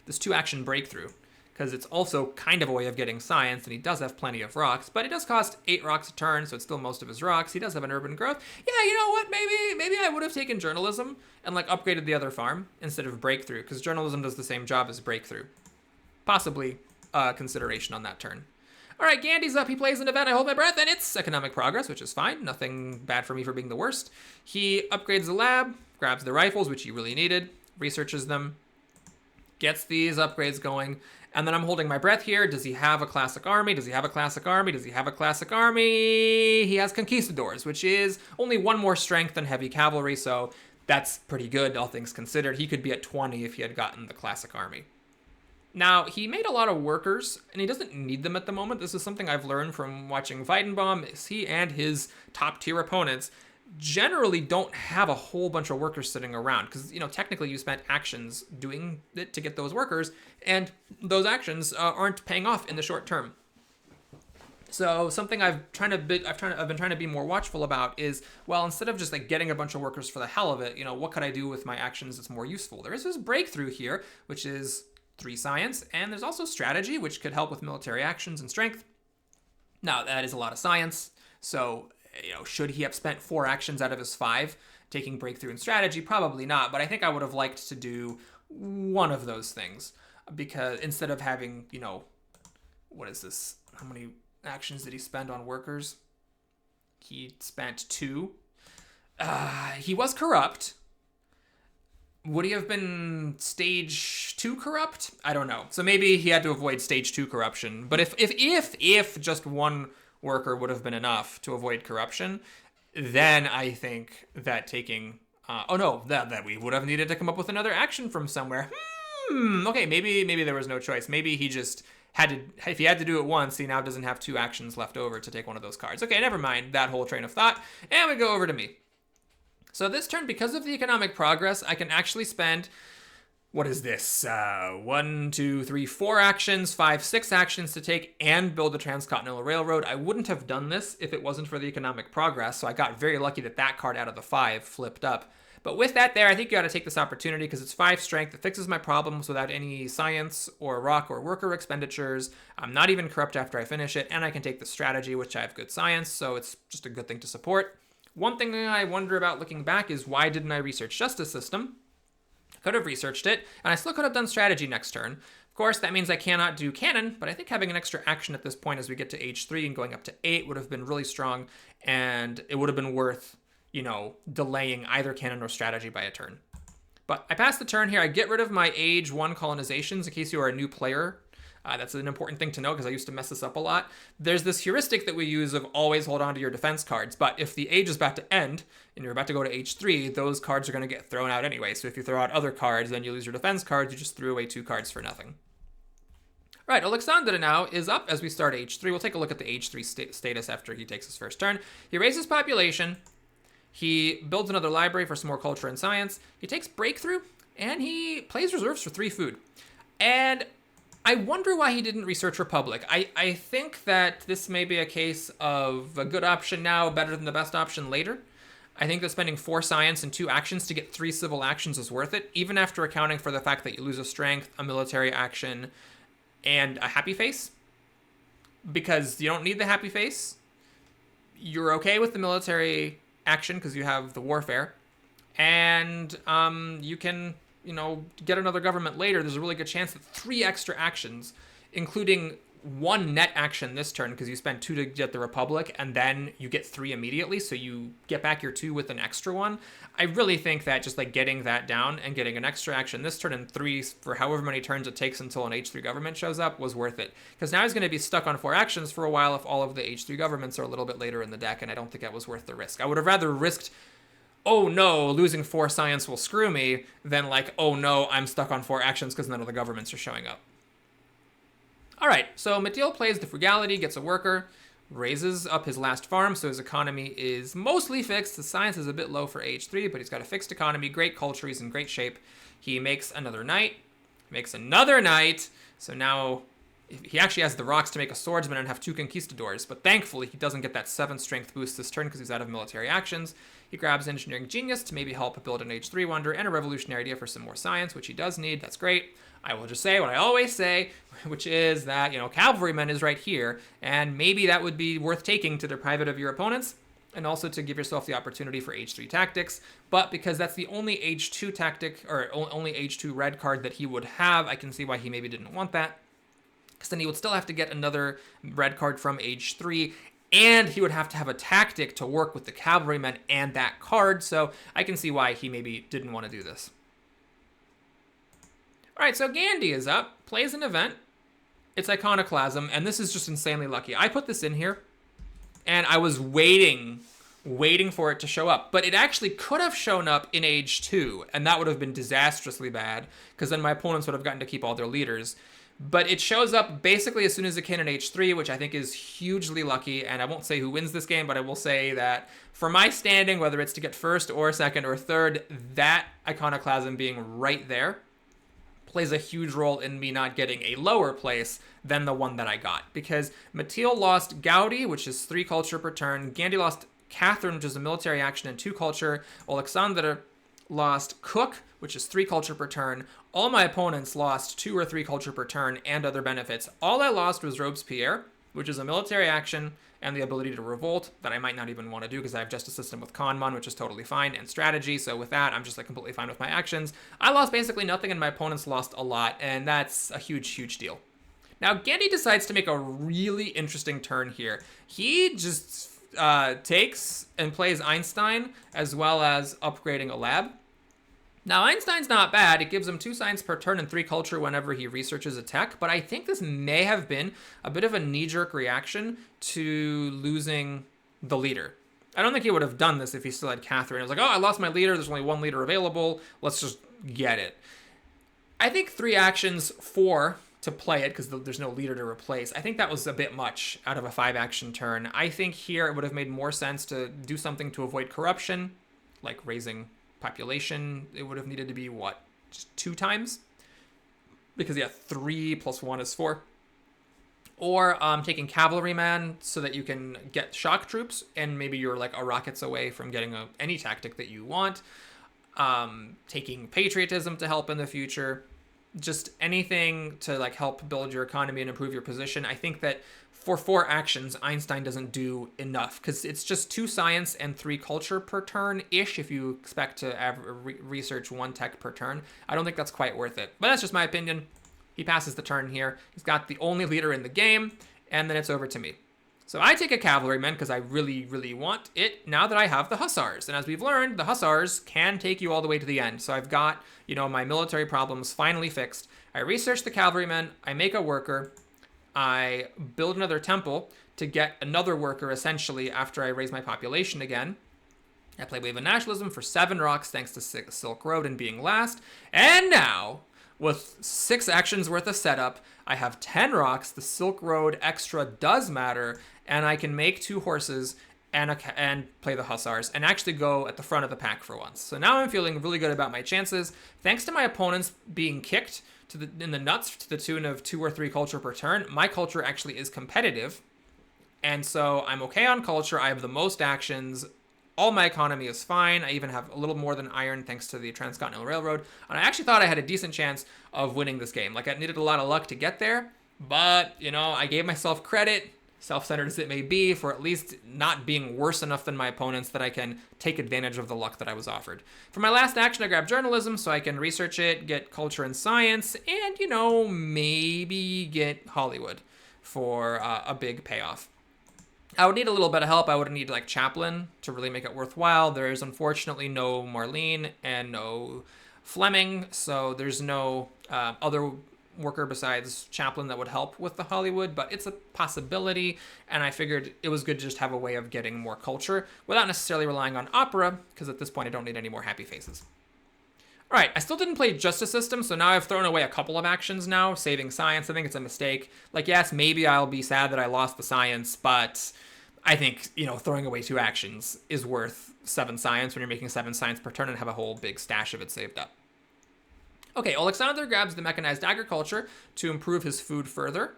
this 2-action breakthrough, because it's also kind of a way of getting science, and he does have plenty of rocks, but it does cost 8 rocks a turn, so it's still most of his rocks. He does have an urban growth. Yeah, you know what? Maybe I would have taken journalism and upgraded the other farm instead of breakthrough, because journalism does the same job as breakthrough. Possibly consideration on that turn. All right, Gandhi's up. He plays an event. I hold my breath, and it's economic progress, which is fine. Nothing bad for me for being the worst. He upgrades the lab, grabs the rifles, which he really needed, researches them, gets these upgrades going, and then I'm holding my breath here. Does he have a classic army? Does he have a classic army? Does he have a classic army? He has conquistadors, which is only 1 more strength than heavy cavalry, so that's pretty good, all things considered. He could be at 20 if he had gotten the classic army. Now, he made a lot of workers, and he doesn't need them at the moment. This is something I've learned from watching Weidenbaum. He and his top-tier opponents generally don't have a whole bunch of workers sitting around, because, technically you spent actions doing it to get those workers, and those actions aren't paying off in the short term. So something I've been trying to be more watchful about is, well, instead of just getting a bunch of workers for the hell of it, what could I do with my actions that's more useful? There is this breakthrough here, which is 3 science, and there's also strategy, which could help with military actions and strength. Now, that is a lot of science, so, should he have spent 4 actions out of his 5 taking breakthrough and strategy? Probably not, but I think I would have liked to do one of those things, because instead of having, what is this? How many actions did he spend on workers? He spent 2. He was corrupt. Would he have been stage 2 corrupt? I don't know. So maybe he had to avoid stage 2 corruption. But if just one worker would have been enough to avoid corruption, then I think that taking... oh no, that we would have needed to come up with another action from somewhere. Okay, maybe there was no choice. Maybe he just had to... If he had to do it once, he now doesn't have 2 actions left over to take one of those cards. Okay, never mind that whole train of thought. And we go over to me. So this turn, because of the economic progress, I can actually spend... What is this? 1, 2, 3, 4 actions, 5, 6 actions to take and build a transcontinental railroad. I wouldn't have done this if it wasn't for the economic progress, so I got very lucky that that card out of the 5 flipped up. But with that there, I think you got to take this opportunity because it's 5 strength. It fixes my problems without any science or rock or worker expenditures. I'm not even corrupt after I finish it, and I can take the strategy, which I have good science, so it's just a good thing to support. One thing I wonder about looking back is why didn't I research justice system? Could have researched it, and I still could have done strategy next turn. Of course, that means I cannot do cannon, but I think having an extra action at this point as we get to H3 and going up to 8 would have been really strong, and it would have been worth, you know, delaying either cannon or strategy by a turn. But I pass the turn here. I get rid of my age 1 colonizations in case you are a new player. That's an important thing to know because I used to mess this up a lot. There's this heuristic that we use of always hold on to your defense cards, but if the age is about to end and you're about to go to H3, those cards are going to get thrown out anyway. So if you throw out other cards, then you lose your defense cards. You just threw away 2 cards for nothing. All right, Alexander now is up as we start H3. We'll take a look at the H3 status after he takes his first turn. He raises population. He builds another library for some more culture and science. He takes breakthrough, and he plays reserves for 3 food. And I wonder why he didn't research Republic. I think that this may be a case of a good option now, better than the best option later. I think that spending 4 science and 2 actions to get 3 civil actions is worth it, even after accounting for the fact that you lose a strength, a military action, and a happy face. Because you don't need the happy face. You're okay with the military action because you have the warfare. And you can... you know, get another government later, there's a really good chance that 3 extra actions, including 1 net action this turn, because you spend 2 to get the Republic, and then you get 3 immediately, so you get back your 2 with an extra 1. I really think that just like getting that down and getting an extra action this turn and 3 for however many turns it takes until an H3 government shows up was worth it. Because now he's going to be stuck on 4 actions for a while if all of the H3 governments are a little bit later in the deck, and I don't think that was worth the risk. I would have rather risked, oh no, losing 4 science will screw me, than like, oh no, I'm stuck on 4 actions because none of the governments are showing up. Alright, so Matil plays the frugality, gets a worker, raises up his last farm, so his economy is mostly fixed. The science is a bit low for H3, but he's got a fixed economy, great culture, he's in great shape. He makes another knight, so now he actually has the rocks to make a swordsman and have 2 conquistadors, but thankfully he doesn't get that 7 strength boost this turn because he's out of military actions. He grabs engineering genius to maybe help build an H3 wonder and a revolutionary idea for some more science, which he does need. That's great. I will just say what I always say, which is that, you know, cavalryman is right here, and maybe that would be worth taking to deprive it of your opponents, and also to give yourself the opportunity for H3 tactics. But because that's the only H2 tactic, or only H2 red card that he would have, I can see why he maybe didn't want that. Because then he would still have to get another red card from H3, and he would have to have a tactic to work with the cavalrymen and that card, so I can see why he maybe didn't want to do this. Alright, so Gandhi is up, plays an event. It's Iconoclasm, and this is just insanely lucky. I put this in here, and I was waiting for it to show up, but it actually could have shown up in Age 2, and that would have been disastrously bad, because then my opponents would have gotten to keep all their leaders. But it shows up basically as soon as it can in H3, which I think is hugely lucky, and I won't say who wins this game, but I will say that for my standing, whether it's to get first or second or third, that Iconoclasm being right there plays a huge role in me not getting a lower place than the one that I got. Because Matil lost Gaudi, which is 3 culture per turn. Gandhi lost Catherine, which is a military action and 2 culture. Alexander lost Cook, which is 3 culture per turn. All my opponents lost 2 or 3 culture per turn and other benefits. All I lost was Robespierre, which is a military action and the ability to revolt that I might not even want to do because I have just a system with Kanman, which is totally fine, and strategy. So with that, I'm just like completely fine with my actions. I lost basically nothing and my opponents lost a lot, and that's a huge, huge deal. Now, Gandhi decides to make a really interesting turn here. He just takes and plays Einstein as well as upgrading a lab. Now, Einstein's not bad. It gives him 2 science per turn and 3 culture whenever he researches a tech, but I think this may have been a bit of a knee-jerk reaction to losing the leader. I don't think he would have done this if he still had Catherine. It was like, oh, I lost my leader. There's only 1 leader available. Let's just get it. I think 3 actions, 4 to play it because there's no leader to replace. I think that was a bit much out of a 5-action turn. I think here it would have made more sense to do something to avoid corruption, like raising population. It would have needed to be, what, just 2 times? Because, yeah, 3 plus 1 is 4. Or taking cavalryman so that you can get shock troops, and maybe you're like a rockets away from getting any tactic that you want. Taking patriotism to help in the future. Just anything to like help build your economy and improve your position. I think that for 4 actions, Einstein doesn't do enough because it's just 2 science and 3 culture per turn-ish if you expect to research 1 tech per turn. I don't think that's quite worth it. But that's just my opinion. He passes the turn here. He's got the only leader in the game, and then it's over to me. So I take a cavalryman because I really, really want it now that I have the hussars. And as we've learned, the hussars can take you all the way to the end. So I've got, my military problems finally fixed. I research the cavalrymen. I make a worker. I build another temple to get another worker, essentially, after I raise my population again. I play Wave of Nationalism for 7 rocks, thanks to Silk Road and being last. And now, with 6 actions worth of setup, I have 10 rocks. The Silk Road extra does matter, and I can make 2 horses and play the hussars and actually go at the front of the pack for once. So now I'm feeling really good about my chances. Thanks to my opponents being kicked in the nuts to the tune of 2 or 3 culture per turn, my culture actually is competitive, and so I'm okay on culture. I have the most actions. All my economy is fine. I even have a little more than iron thanks to the Transcontinental Railroad. And I actually thought I had a decent chance of winning this game. Like, I needed a lot of luck to get there. But, I gave myself credit, self-centered as it may be, for at least not being worse enough than my opponents that I can take advantage of the luck that I was offered. For my last action, I grabbed journalism so I can research it, get culture and science, and, maybe get Hollywood for a big payoff. I would need a little bit of help. I would need like Chaplin to really make it worthwhile. There is unfortunately no Marlene and no Fleming, so there's no other worker besides Chaplin that would help with the Hollywood, but it's a possibility, and I figured it was good to just have a way of getting more culture without necessarily relying on opera, because at this point I don't need any more happy faces. All right, I still didn't play Justice System, so now I've thrown away a couple of actions now, saving science. I think it's a mistake. Like, yes, maybe I'll be sad that I lost the science, but I think, throwing away 2 actions is worth 7 science when you're making 7 science per turn and have a whole big stash of it saved up. Okay, Alexander grabs the mechanized agriculture to improve his food further,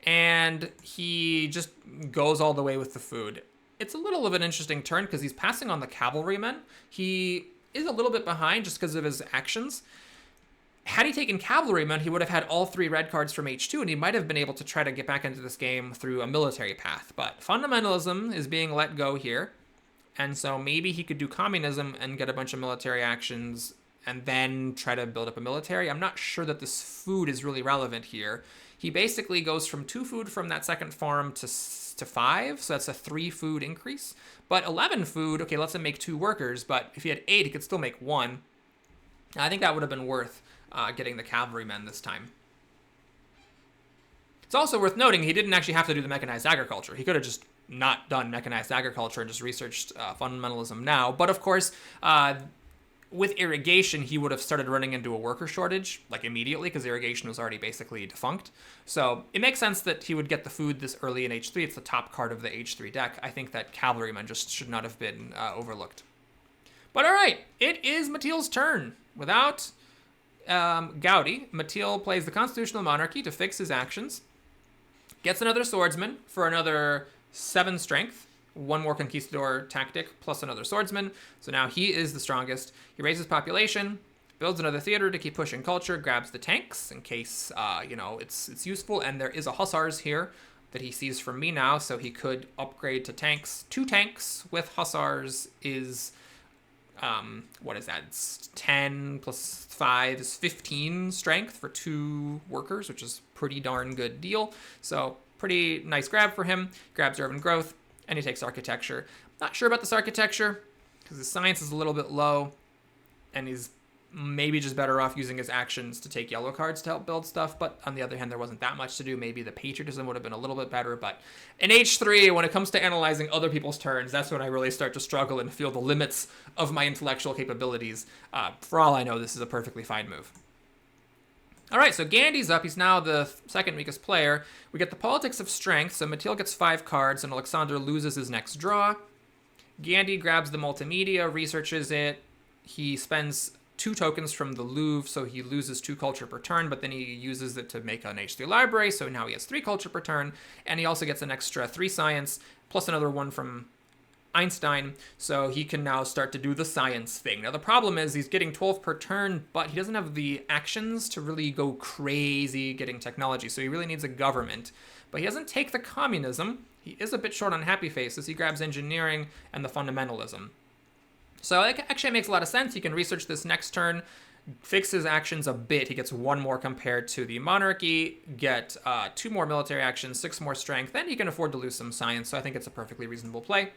and he just goes all the way with the food. It's a little of an interesting turn because he's passing on the cavalrymen. He is a little bit behind just because of his actions. Had he taken cavalrymen, he would have had all 3 red cards from H2, and he might have been able to try to get back into this game through a military path. But fundamentalism is being let go here, and so maybe he could do communism and get a bunch of military actions and then try to build up a military. I'm not sure that this food is really relevant here. He basically goes from 2 food from that second farm to 5, so that's a 3 food increase. But 11 food, okay, let's him make 2 workers, but if he had 8, he could still make 1. I think that would have been worth getting the cavalrymen this time. It's also worth noting he didn't actually have to do the mechanized agriculture. He could have just not done mechanized agriculture and just researched fundamentalism now. But of course, with irrigation, he would have started running into a worker shortage, like immediately, because irrigation was already basically defunct. So it makes sense that he would get the food this early in H3. It's the top card of the H3 deck. I think that cavalryman just should not have been overlooked. But all right, it is Matil's turn. Without Gandhi, Matil plays the Constitutional Monarchy to fix his actions, gets another swordsman for another 7 strength, 1 more conquistador tactic, plus another swordsman. So now he is the strongest. He raises population, builds another theater to keep pushing culture, grabs the tanks in case, it's useful. And there is a hussars here that he sees from me now, so he could upgrade to tanks. 2 tanks with hussars is, what is that? It's 10 plus 5 is 15 strength for 2 workers, which is pretty darn good deal. So pretty nice grab for him. Grabs urban growth. And he takes architecture. Not sure about this architecture, because his science is a little bit low, and he's maybe just better off using his actions to take yellow cards to help build stuff. But on the other hand, there wasn't that much to do. Maybe the patriotism would have been a little bit better. But in H3, when it comes to analyzing other people's turns, that's when I really start to struggle and feel the limits of my intellectual capabilities. For all I know, this is a perfectly fine move. All right, so Gandhi's up. He's now the second weakest player. We get the politics of strength. So Matil gets 5 cards, and Alexander loses his next draw. Gandhi grabs the multimedia, researches it. He spends 2 tokens from the Louvre, so he loses 2 culture per turn, but then he uses it to make an H3 library, so now he has 3 culture per turn, and he also gets an extra 3 science, plus another 1 from Einstein, so he can now start to do the science thing. Now the problem is he's getting 12 per turn, but he doesn't have the actions to really go crazy getting technology, so he really needs a government. But he doesn't take the communism. He is a bit short on happy faces. He grabs engineering and the fundamentalism. So it actually makes a lot of sense. He can research this next turn, fix his actions a bit. He gets 1 more compared to the monarchy, get 2 more military actions, 6 more strength, and he can afford to lose some science, so I think it's a perfectly reasonable play.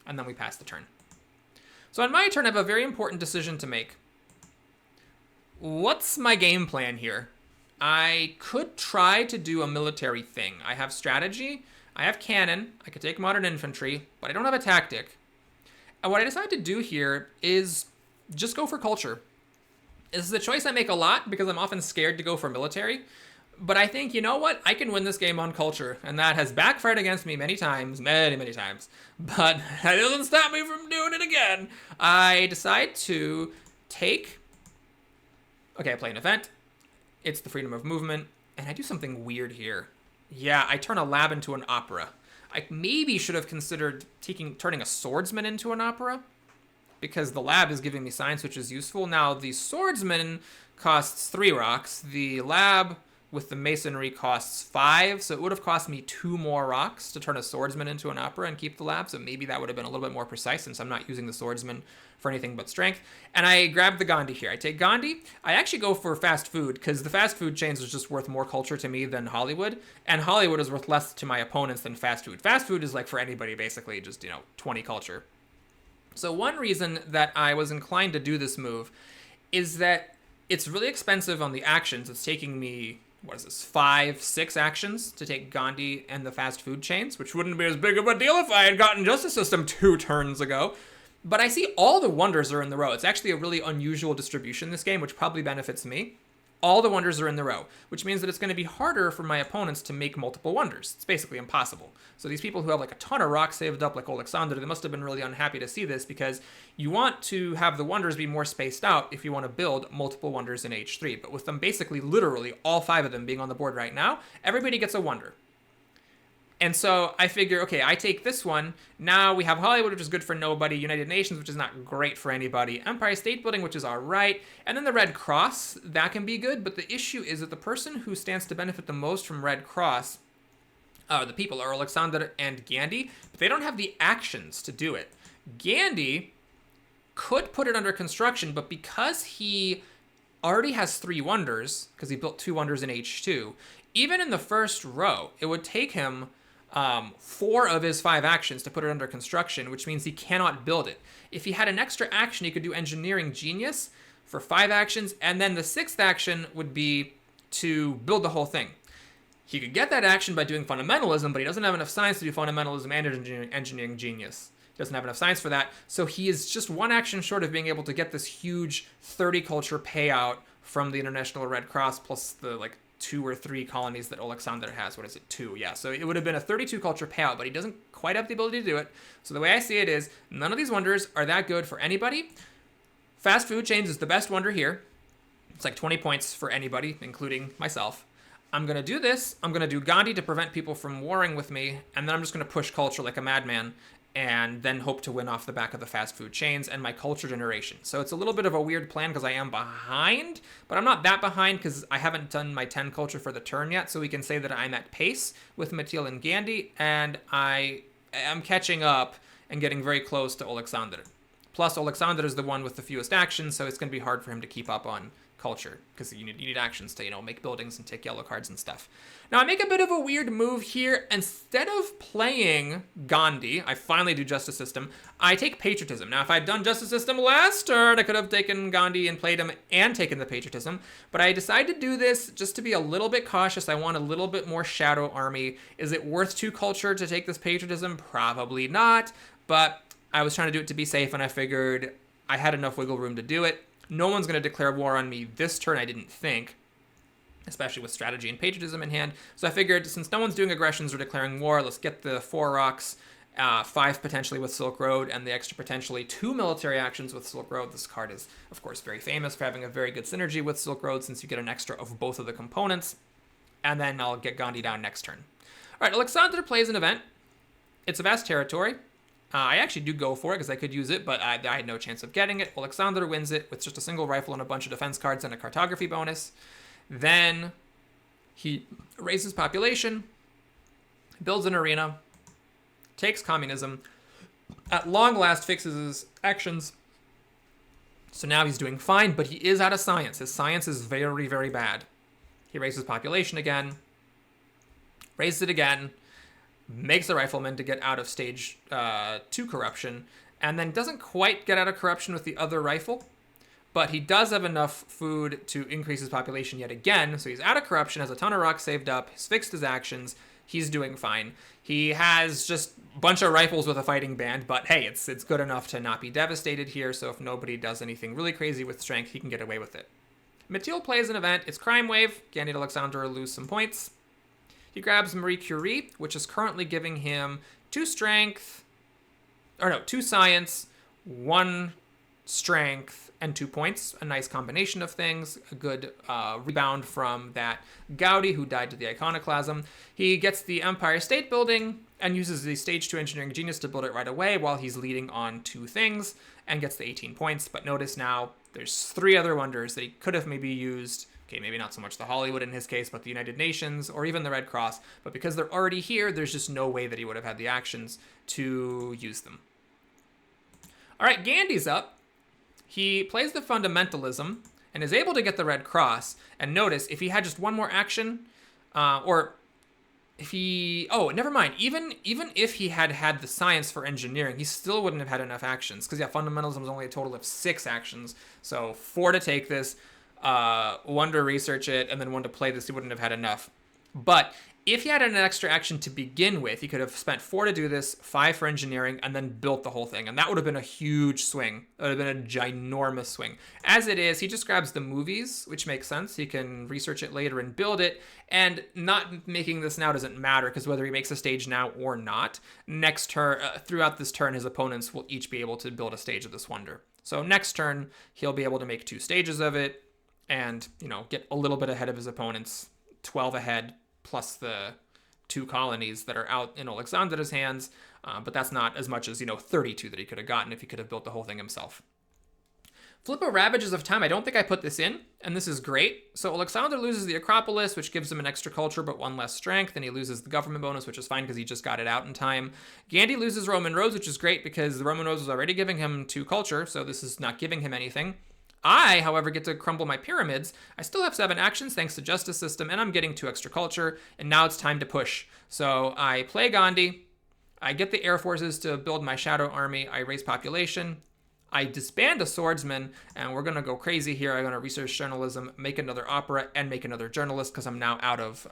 And then we pass the turn. So on my turn, I have a very important decision to make. What's my game plan here? I could try to do a military thing. I have strategy, I have cannon, I could take modern infantry, but I don't have a tactic. And what I decided to do here is just go for culture. This is a choice I make a lot because I'm often scared to go for military. But I think, you know what? I can win this game on culture. And that has backfired against me many times, many times. But that doesn't stop me from doing it again. I decide to take... Okay, I play an event. It's the freedom of movement. And I do something weird here. Yeah, I turn a lab into an opera. I maybe should have considered turning a swordsman into an opera, because the lab is giving me science, which is useful. Now, the swordsman costs 3 rocks. The lab with the masonry costs 5, so it would have cost me 2 more rocks to turn a swordsman into an opera and keep the lab, so maybe that would have been a little bit more precise since I'm not using the swordsman for anything but strength. And I grab the Gandhi here. I take Gandhi. I actually go for fast food because the fast food chains is just worth more culture to me than Hollywood, and Hollywood is worth less to my opponents than fast food. Fast food is like for anybody basically just, 20 culture. So one reason that I was inclined to do this move is that it's really expensive on the actions. It's taking me, 5, 6 actions to take Gandhi and the fast food chains, which wouldn't be as big of a deal if I had gotten Justice System 2 turns ago. But I see all the wonders are in the row. It's actually a really unusual distribution in this game, which probably benefits me. All the wonders are in the row, which means that it's going to be harder for my opponents to make multiple wonders. It's basically impossible. So these people who have like a ton of rocks saved up like Alexander, they must have been really unhappy to see this because you want to have the wonders be more spaced out if you want to build multiple wonders in H3. But with them basically literally all 5 of them being on the board right now, everybody gets a wonder. And so I figure, okay, I take this one. Now we have Hollywood, which is good for nobody. United Nations, which is not great for anybody. Empire State Building, which is all right. And then the Red Cross, that can be good. But the issue is that the person who stands to benefit the most from Red Cross, the people are Alexander and Gandhi, but they don't have the actions to do it. Gandhi could put it under construction, but because he already has 3 wonders, because he built 2 wonders in H2, even in the first row, it would take him 4 of his 5 actions to put it under construction, which means he cannot build it. If he had an extra action, he could do Engineering Genius for 5 actions, and then the 6th action would be to build the whole thing. He could get that action by doing Fundamentalism, but he doesn't have enough science to do Fundamentalism and Engineering Genius. He doesn't have enough science for that, so he is just 1 action short of being able to get this huge 30 culture payout from the International Red Cross plus the 2 or 3 colonies that Alexander has. 2? Yeah, so it would have been a 32 culture payout, but he doesn't quite have the ability to do it. So the way I see it is, none of these wonders are that good for anybody. Fast food chains is the best wonder here. It's like 20 points for anybody, including myself. I'm going to do this. I'm going to do Gandhi to prevent people from warring with me, and then I'm just going to push culture like a madman, and then hope to win off the back of the fast food chains and my culture generation. So it's a little bit of a weird plan because I am behind, but I'm not that behind because I haven't done my 10 culture for the turn yet, so we can say that I'm at pace with Matil and Gandhi, and I am catching up and getting very close to Alexander. Plus, Alexander is the one with the fewest actions, so it's going to be hard for him to keep up on culture, because you need actions to, make buildings and take yellow cards and stuff. Now, I make a bit of a weird move here. Instead of playing Gandhi, I finally do Justice System. I take Patriotism. Now, if I'd done Justice System last turn, I could have taken Gandhi and played him and taken the Patriotism. But I decided to do this just to be a little bit cautious. I want a little bit more Shadow Army. Is it worth 2 culture to take this Patriotism? Probably not. But I was trying to do it to be safe, and I figured I had enough wiggle room to do it. No one's going to declare war on me this turn, I didn't think, especially with strategy and patriotism in hand. So I figured, since no one's doing aggressions or declaring war, let's get the 4 rocks, 5 potentially with Silk Road, and the extra potentially 2 military actions with Silk Road. This card is, of course, very famous for having a very good synergy with Silk Road, since you get an extra of both of the components. And then I'll get Gandhi down next turn. All right, Alexander plays an event. It's a vast territory. I actually do go for it because I could use it, but I had no chance of getting it. Alexander wins it with just a single rifle and a bunch of defense cards and a cartography bonus. Then he raises population, builds an arena, takes communism, at long last fixes his actions. So now he's doing fine, but he is out of science. His science is very, very bad. He raises population again, raises it again, makes the rifleman to get out of stage 2 corruption, and then doesn't quite get out of corruption with the other rifle, but he does have enough food to increase his population yet again, so he's out of corruption, has a ton of rocks saved up, he's fixed his actions, he's doing fine. He has just a bunch of rifles with a fighting band, but hey, it's good enough to not be devastated here, so if nobody does anything really crazy with strength, he can get away with it. Mathilde plays an event, it's Crime Wave, Gandhi and Alexander lose some points. He grabs Marie Curie, which is currently giving him 2 science, 1 strength, and 2 points. A nice combination of things. A good rebound from that Gaudi who died to the iconoclasm. He gets the Empire State Building and uses the stage 2 engineering genius to build it right away while he's leading on 2 things and gets the 18 points. But notice now there's 3 other wonders that he could have maybe used. Okay, maybe not so much the Hollywood in his case, but the United Nations or even the Red Cross. But because they're already here, there's just no way that he would have had the actions to use them. All right, Gandhi's up. He plays the fundamentalism and is able to get the Red Cross. And notice, if he had just 1 more action, or if he... Oh, never mind. Even if he had had the science for engineering, he still wouldn't have had enough actions. Because, yeah, fundamentalism is only a total of 6 actions. So 4 to take this, 1 to research it, and then 1 to play this. He wouldn't have had enough. But if he had an extra action to begin with, he could have spent 4 to do this, 5 for engineering, and then built the whole thing. And that would have been a huge swing. It would have been a ginormous swing. As it is, he just grabs the movies, which makes sense. He can research it later and build it. And not making this now doesn't matter, because whether he makes a stage now or not, next turn, throughout this turn, his opponents will each be able to build a stage of this wonder. So next turn, he'll be able to make 2 stages of it and, get a little bit ahead of his opponents, 12 ahead, plus the 2 colonies that are out in Alexander's hands, but that's not as much as, 32 that he could have gotten if he could have built the whole thing himself. Flip of Ravages of Time, I don't think I put this in, and this is great. So Alexander loses the Acropolis, which gives him an extra culture, but 1 less strength, and he loses the government bonus, which is fine because he just got it out in time. Gandhi loses Roman Roads, which is great because the Roman Roads was already giving him 2 culture, so this is not giving him anything. I, however, get to crumble my pyramids. I still have 7 actions thanks to Justice System, and I'm getting 2 extra culture, and now it's time to push. So I play Gandhi, I get the Air Forces to build my Shadow Army, I raise population, I disband a swordsman, and we're going to go crazy here. I'm going to research journalism, make another opera, and make another journalist, because I'm now out of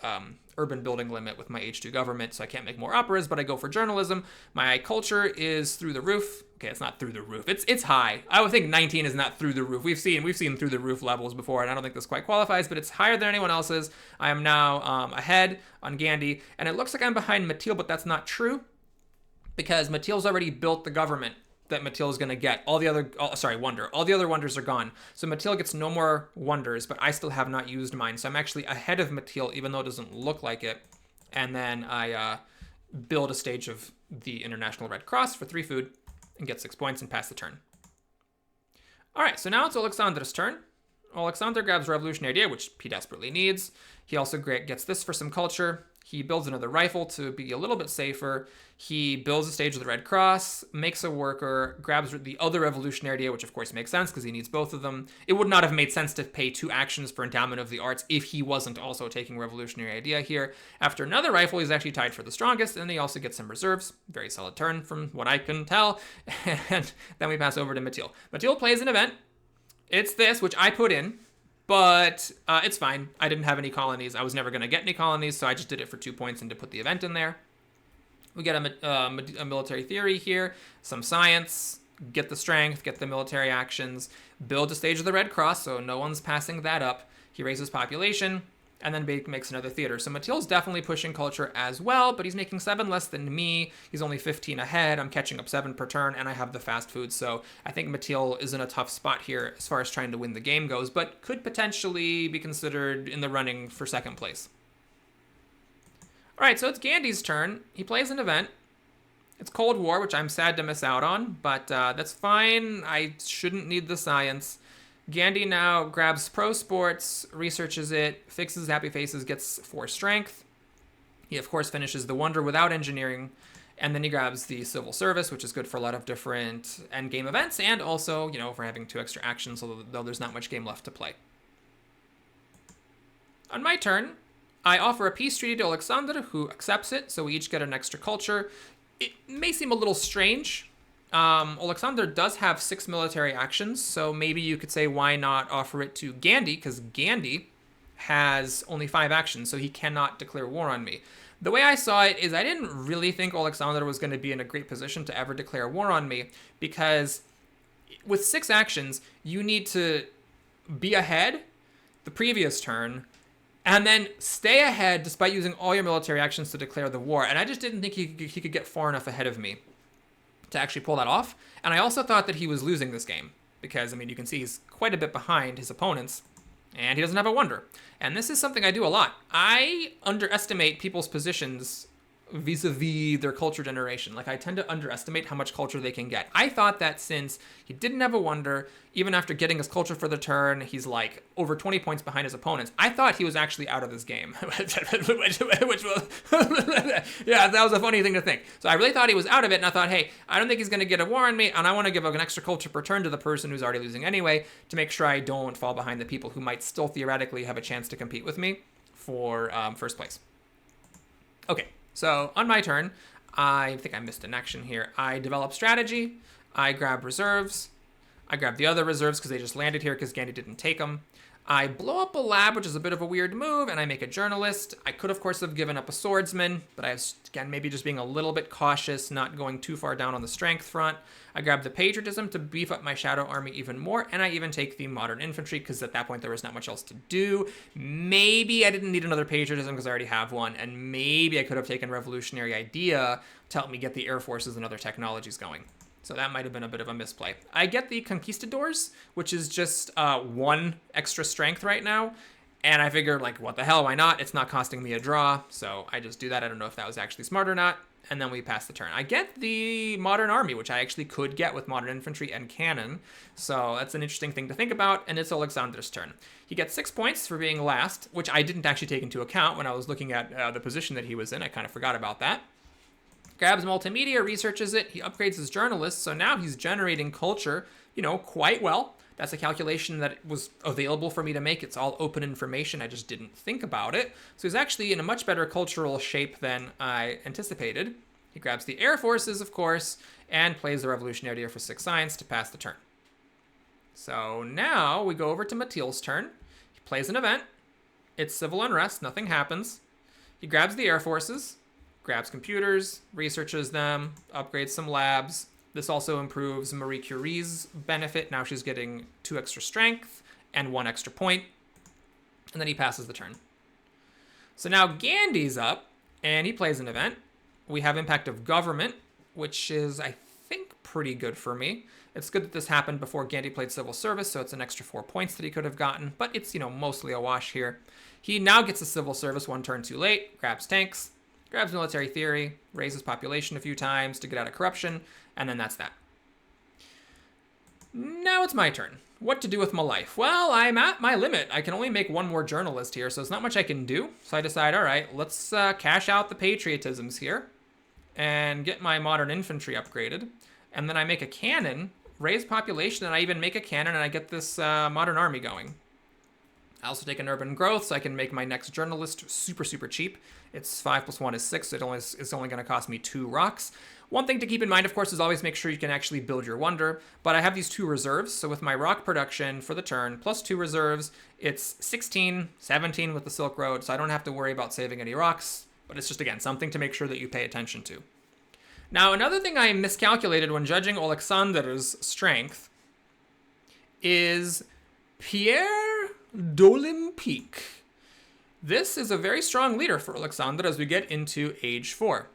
urban building limit with my H2 government, so I can't make more operas, but I go for journalism. My culture is through the roof. Okay, it's not through the roof. It's high. I would think 19 is not through the roof. We've seen through the roof levels before, and I don't think this quite qualifies, but it's higher than anyone else's. I am now ahead on Gandhi, and it looks like I'm behind Mathilde, but that's not true, because Mathilde's already built the government that Mathilde is going to get. All the other wonders are gone. So Mathilde gets no more wonders, but I still have not used mine. So I'm actually ahead of Mathilde, even though it doesn't look like it. And then I build a stage of the International Red Cross for 3 food and get 6 points and pass the turn. All right, so now it's Alexander's turn. Alexander grabs Revolutionary Idea, which he desperately needs. He also gets this for some culture. He builds another rifle to be a little bit safer. He builds a stage of the Red Cross, makes a worker, grabs the other revolutionary idea, which of course makes sense because he needs both of them. It would not have made sense to pay 2 actions for Endowment of the Arts if he wasn't also taking revolutionary idea here. After another rifle, he's actually tied for the strongest, and he also gets some reserves. Very solid turn from what I can tell. And then we pass over to Matil. Matil plays an event. It's this, which I put in. But it's fine. I didn't have any colonies. I was never going to get any colonies, so I just did it for 2 points and to put the event in there. We get a military theory here, some science, get the strength, get the military actions, build a stage of the Red Cross, so no one's passing that up. He raises population, and then makes another theater. So Matil's definitely pushing culture as well, but he's making 7 less than me. He's only 15 ahead. I'm catching up 7 per turn, and I have the fast food. So I think Matil is in a tough spot here as far as trying to win the game goes, but could potentially be considered in the running for second place. All right, so it's Gandhi's turn. He plays an event. It's Cold War, which I'm sad to miss out on, but that's fine. I shouldn't need the science. Gandhi now grabs Pro Sports, researches it, fixes Happy Faces, gets 4 strength. He, of course, finishes the Wonder without engineering, and then he grabs the Civil Service, which is good for a lot of different endgame events, and also, you know, for having 2 extra actions, although there's not much game left to play. On my turn, I offer a peace treaty to Alexander, who accepts it, so we each get an extra culture. It may seem a little strange. Alexander does have 6 military actions, so maybe you could say why not offer it to Gandhi, because Gandhi has only 5 actions, so he cannot declare war on me. The way I saw it is I didn't really think Alexander was going to be in a great position to ever declare war on me, because with 6 actions, you need to be ahead the previous turn, and then stay ahead despite using all your military actions to declare the war, and I just didn't think he could get far enough ahead of me to actually pull that off. And I also thought that he was losing this game because, I mean, you can see he's quite a bit behind his opponents and he doesn't have a wonder. And this is something I do a lot. I underestimate people's positions vis-a-vis their culture generation. Like, I tend to underestimate how much culture they can get. I thought that since he didn't have a wonder, even after getting his culture for the turn, he's like over 20 points behind his opponents. I thought he was actually out of this game, which was, yeah, that was a funny thing to think. So I really thought he was out of it, and I thought, hey, I don't think he's going to get a war on me, and I want to give an extra culture per turn to the person who's already losing anyway to make sure I don't fall behind the people who might still theoretically have a chance to compete with me for first place. Okay. So on my turn, I think I missed an action here. I develop strategy. I grab reserves. I grab the other reserves because they just landed here because Gandhi didn't take them. I blow up a lab, which is a bit of a weird move, and I make a journalist. I could, of course, have given up a swordsman, but I was, again, maybe just being a little bit cautious, not going too far down on the strength front. I grab the patriotism to beef up my shadow army even more, and I even take the modern infantry because at that point there was not much else to do. Maybe I didn't need another patriotism because I already have one, and maybe I could have taken revolutionary idea to help me get the air forces and other technologies going. So that might have been a bit of a misplay. I get the Conquistadors, which is just 1 extra strength right now. And I figured, like, what the hell, why not? It's not costing me a draw. So I just do that. I don't know if that was actually smart or not. And then we pass the turn. I get the modern army, which I actually could get with modern infantry and cannon. So that's an interesting thing to think about. And it's Alexander's turn. He gets 6 points for being last, which I didn't actually take into account when I was looking at the position that he was in. I kind of forgot about that. Grabs multimedia, researches it, he upgrades his journalist, so now he's generating culture, you know, quite well. That's a calculation that was available for me to make. It's all open information. I just didn't think about it. So he's actually in a much better cultural shape than I anticipated. He grabs the air forces, of course, and plays the revolutionary idea for 6 science to pass the turn. So now we go over to Matil's turn. He plays an event. It's civil unrest. Nothing happens. He grabs the air forces, grabs computers, researches them, upgrades some labs. This also improves Marie Curie's benefit. Now she's getting 2 extra strength and 1 extra point. And then he passes the turn. So now Gandhi's up, and he plays an event. We have impact of government, which is, I think, pretty good for me. It's good that this happened before Gandhi played civil service, so it's an extra 4 points that he could have gotten. But it's, you know, mostly a wash here. He now gets a civil service 1 turn too late, grabs tanks, grabs military theory, raises population a few times to get out of corruption, and then that's that. Now it's my turn. what to do with my life? Well, I'm at my limit. I can only make one more journalist here, so there's not much I can do. So I decide, all right, let's cash out the patriotisms here and get my modern infantry upgraded. And then I make a cannon, raise population, and I even make a cannon, and I get this modern army going. I also take an urban growth, so I can make my next journalist super, super cheap. It's 5 plus 1 is 6, so it's only going to cost me 2 rocks. One thing to keep in mind, of course, is always make sure you can actually build your wonder. But I have these 2 reserves, so with my rock production for the turn, plus 2 reserves, it's 16, 17 with the Silk Road, so I don't have to worry about saving any rocks. But it's just, again, something to make sure that you pay attention to. Now, another thing I miscalculated when judging Alexander's strength is Pierre d'Olympique. This is a very strong leader for Alexander as we get into age 4.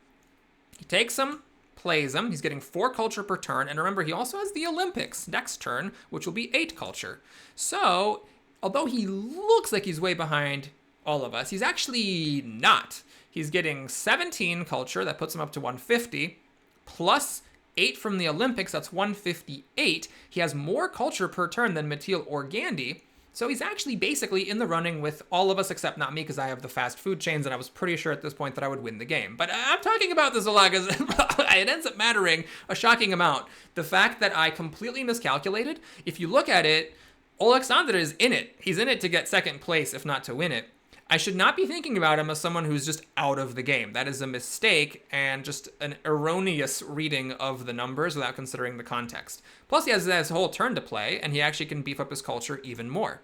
He takes him, plays him. He's getting 4 culture per turn. And remember, he also has the Olympics next turn, which will be 8 culture. So, although he looks like he's way behind all of us, he's actually not. He's getting 17 culture. That puts him up to 150. Plus 8 from the Olympics. That's 158. He has more culture per turn than Mathilde or Gandhi. So he's actually basically in the running with all of us except not me because I have the fast food chains and I was pretty sure at this point that I would win the game. But I'm talking about this a lot because it ends up mattering a shocking amount. The fact that I completely miscalculated, if you look at it, Alexander is in it. He's in it to get second place, if not to win it. I should not be thinking about him as someone who's just out of the game. That is a mistake and just an erroneous reading of the numbers without considering the context. Plus, he has his whole turn to play, and he actually can beef up his culture even more.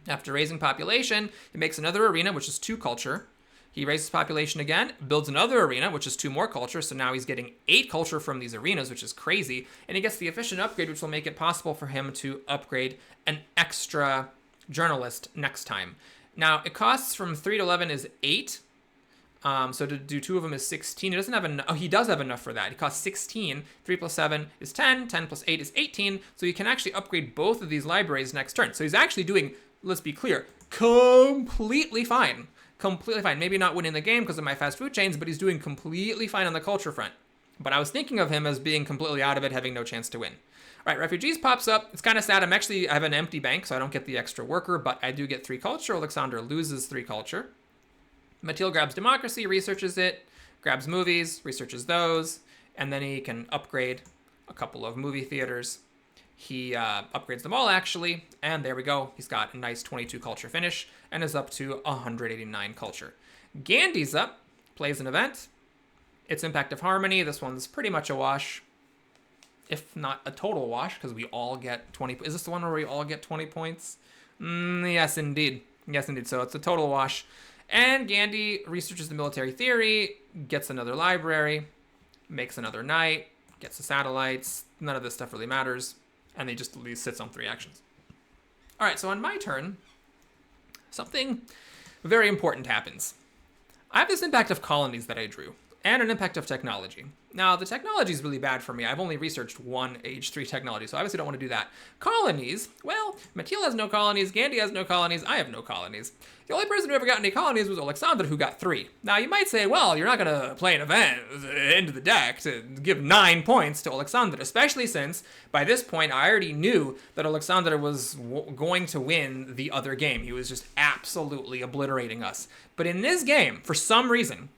After raising population, he makes another arena, which is 2 culture. He raises population again, builds another arena, which is 2 more culture, so now he's getting 8 culture from these arenas, which is crazy. And he gets the efficient upgrade, which will make it possible for him to upgrade an extra journalist next time. Now, it costs from 3 to 11 is 8. So to do 2 of them is 16. He doesn't have enough. Oh, he does have enough for that. He costs 16. 3 plus 7 is 10. 10 plus 8 is 18. So you can actually upgrade both of these libraries next turn. So he's actually doing, let's be clear, completely fine. Completely fine. Maybe not winning the game because of my fast food chains, but he's doing completely fine on the culture front. But I was thinking of him as being completely out of it, having no chance to win. All right, refugees pops up. It's kind of sad. I have an empty bank, so I don't get the extra worker, but I do get 3 culture. Alexander loses 3 culture. Mathilde grabs democracy, researches it, grabs movies, researches those, and then he can upgrade a couple of movie theaters. He upgrades them all, actually, and there we go. He's got a nice 22 culture finish and is up to 189 culture. Gandhi's up, plays an event. It's Impact of Harmony. This one's pretty much a wash, if not a total wash, because we all get 20. Is this the one where we all get 20 points? Yes, indeed. Yes, indeed. So it's a total wash. And Gandhi researches the military theory, gets another library, makes another knight, gets the satellites. None of this stuff really matters. And he just sits on 3 actions. All right, so on my turn, something very important happens. I have this impact of colonies that I drew, and an impact of technology. Now, the technology is really bad for me. I've only researched 1 age 3 technology, so I obviously don't want to do that. Colonies, well, Mathilde has no colonies, Gandhi has no colonies, I have no colonies. The only person who ever got any colonies was Alexander, who got 3. Now, you might say, well, you're not going to play an event into the deck to give 9 points to Alexander, especially since, by this point, I already knew that Alexander was going to win the other game. He was just absolutely obliterating us. But in this game, for some reason,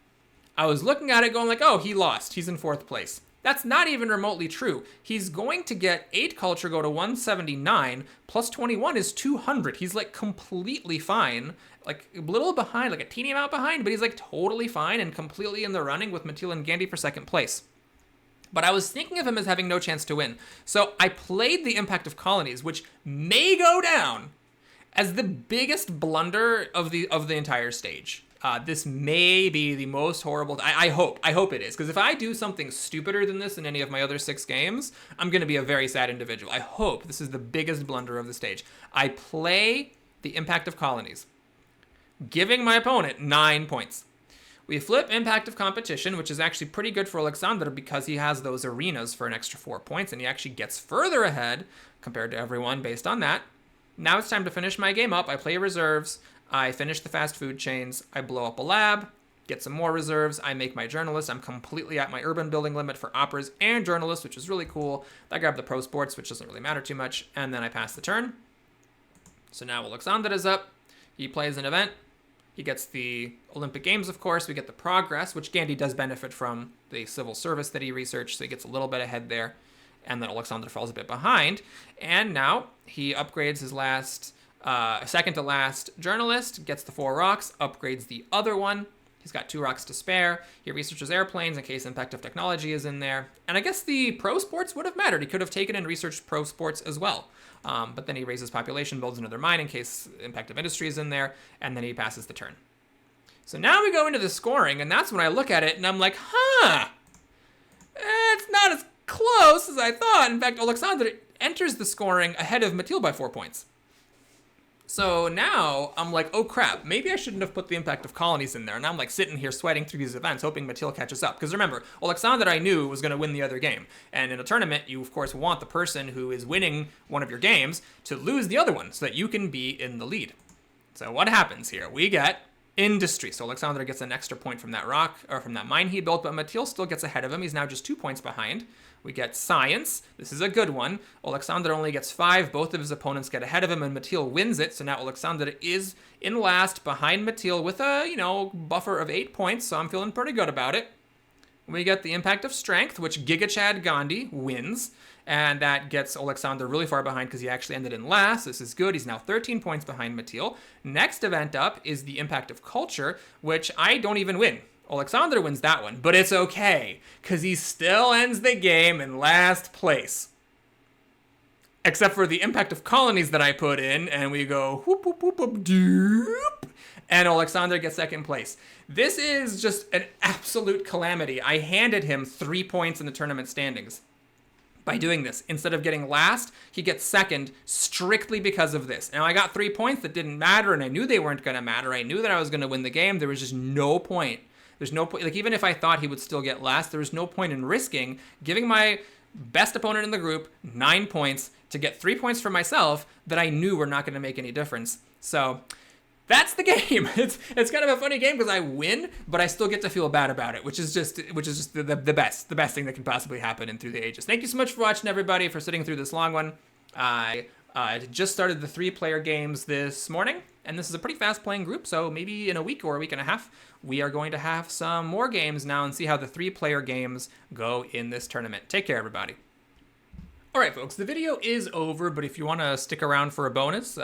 I was looking at it going like, oh, he lost. He's in 4th place. That's not even remotely true. He's going to get 8 culture, go to 179, plus 21 is 200. He's like completely fine, like a little behind, like a teeny amount behind, but he's like totally fine and completely in the running with Mathilde and Gandhi for 2nd place. But I was thinking of him as having no chance to win. So I played the impact of colonies, which may go down as the biggest blunder of the entire stage. This may be the most horrible. I hope it is, because if I do something stupider than this in any of my other 6 games, I'm going to be a very sad individual. I hope this is the biggest blunder of the stage. I play the impact of colonies, giving my opponent 9 points. We flip impact of competition, which is actually pretty good for Alexander because he has those arenas for an extra 4 points, and he actually gets further ahead compared to everyone based on that. Now it's time to finish my game up. I play reserves. I finish the fast food chains. I blow up a lab, get some more reserves. I make my journalist. I'm completely at my urban building limit for operas and journalists, which is really cool. I grab the pro sports, which doesn't really matter too much, and then I pass the turn. So now Alexander is up. He plays an event. He gets the Olympic Games, of course. We get the progress, which Gandhi does benefit from the civil service that he researched, so he gets a little bit ahead there. And then Alexander falls a bit behind. And now he upgrades his second to last journalist, gets the 4 rocks, upgrades the other one. He's got 2 rocks to spare. He researches airplanes in case impact of technology is in there. And I guess the pro sports would have mattered. He could have taken and researched pro sports as well. But then he raises population, builds another mine in case impact of industry is in there, and then he passes the turn. So now we go into the scoring, and that's when I look at it, and I'm like, it's not as close as I thought. In fact, Alexander enters the scoring ahead of Mathilde by 4 points. So now I'm like, oh crap, maybe I shouldn't have put the impact of colonies in there. And I'm like sitting here sweating through these events, hoping Mathilde catches up. Because remember, Alexander I knew was going to win the other game. And in a tournament, you of course want the person who is winning one of your games to lose the other one so that you can be in the lead. So what happens here? We get industry. So Alexander gets an extra point from that rock, or from that mine he built, but Mathilde still gets ahead of him. He's now just 2 points behind. We get science. This is a good one. Alexander only gets 5. Both of his opponents get ahead of him, and Mathilde wins it. So now Alexander is in last behind Mathilde with a, buffer of 8 points. So I'm feeling pretty good about it. We get the impact of strength, which Gigachad Gandhi wins. And that gets Alexander really far behind because he actually ended in last. This is good. He's now 13 points behind Mathilde. Next event up is the impact of culture, which I don't even win. Alexander wins that one, but it's okay, because he still ends the game in last place. Except for the impact of colonies that I put in, and we go whoop, whoop, whoop, whoop, doop, and Alexander gets second place. This is just an absolute calamity. I handed him 3 points in the tournament standings by doing this. Instead of getting last, he gets second strictly because of this. Now, I got 3 points that didn't matter, and I knew they weren't going to matter. I knew that I was going to win the game. There was just no point. There's no point, even if I thought he would still get last, there was no point in risking giving my best opponent in the group 9 points to get 3 points for myself that I knew were not going to make any difference. So that's the game. It's kind of a funny game because I win, but I still get to feel bad about it, which is just the best thing that can possibly happen in Through the Ages. Thank you so much for watching, everybody, for sitting through this long one. I just started the 3-player games this morning, and this is a pretty fast-playing group, so maybe in a week or a week and a half, we are going to have some more games now and see how the 3-player games go in this tournament. Take care, everybody. All right, folks, the video is over, but if you want to stick around for a bonus,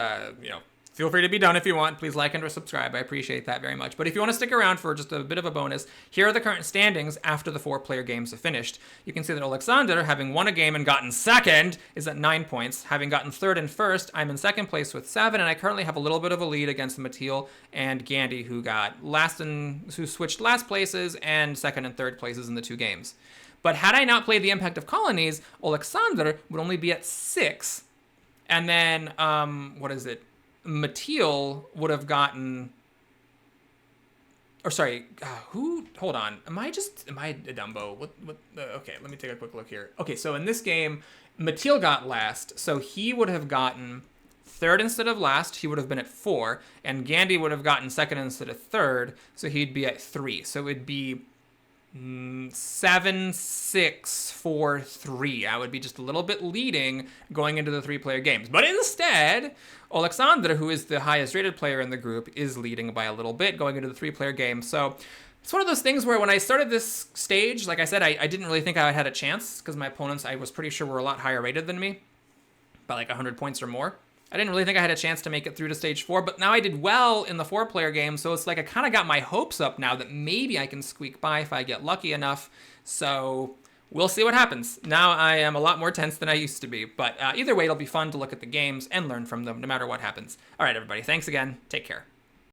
feel free to be done if you want. Please like and or subscribe. I appreciate that very much. But if you want to stick around for just a bit of a bonus, here are the current standings after the 4-player games have finished. You can see that Alexander, having won a game and gotten second, is at 9 points. Having gotten third and first, I'm in second place with 7, and I currently have a little bit of a lead against Mathilde and Gandhi, who switched last places and second and third places in the 2 games. But had I not played the impact of colonies, Alexander would only be at 6. And then, Mathilde would have gotten, hold on. Am I a Dumbo? Okay, let me take a quick look here. Okay, so in this game, Mathilde got last, so he would have gotten third instead of last. He would have been at 4, and Gandhi would have gotten second instead of third, so he'd be at 3. So it'd be 7, 6, 4, 3. I would be just a little bit leading going into the 3-player games. But instead, Alexander, who is the highest rated player in the group, is leading by a little bit going into the 3-player game. So it's one of those things where when I started this stage, like I said, I didn't really think I had a chance because my opponents, I was pretty sure, were a lot higher rated than me, by like 100 points or more. I didn't really think I had a chance to make it through to stage 4, but now I did well in the 4-player game, so it's like I kind of got my hopes up now that maybe I can squeak by if I get lucky enough. So we'll see what happens. Now I am a lot more tense than I used to be, but either way, it'll be fun to look at the games and learn from them no matter what happens. All right, everybody, thanks again. Take care.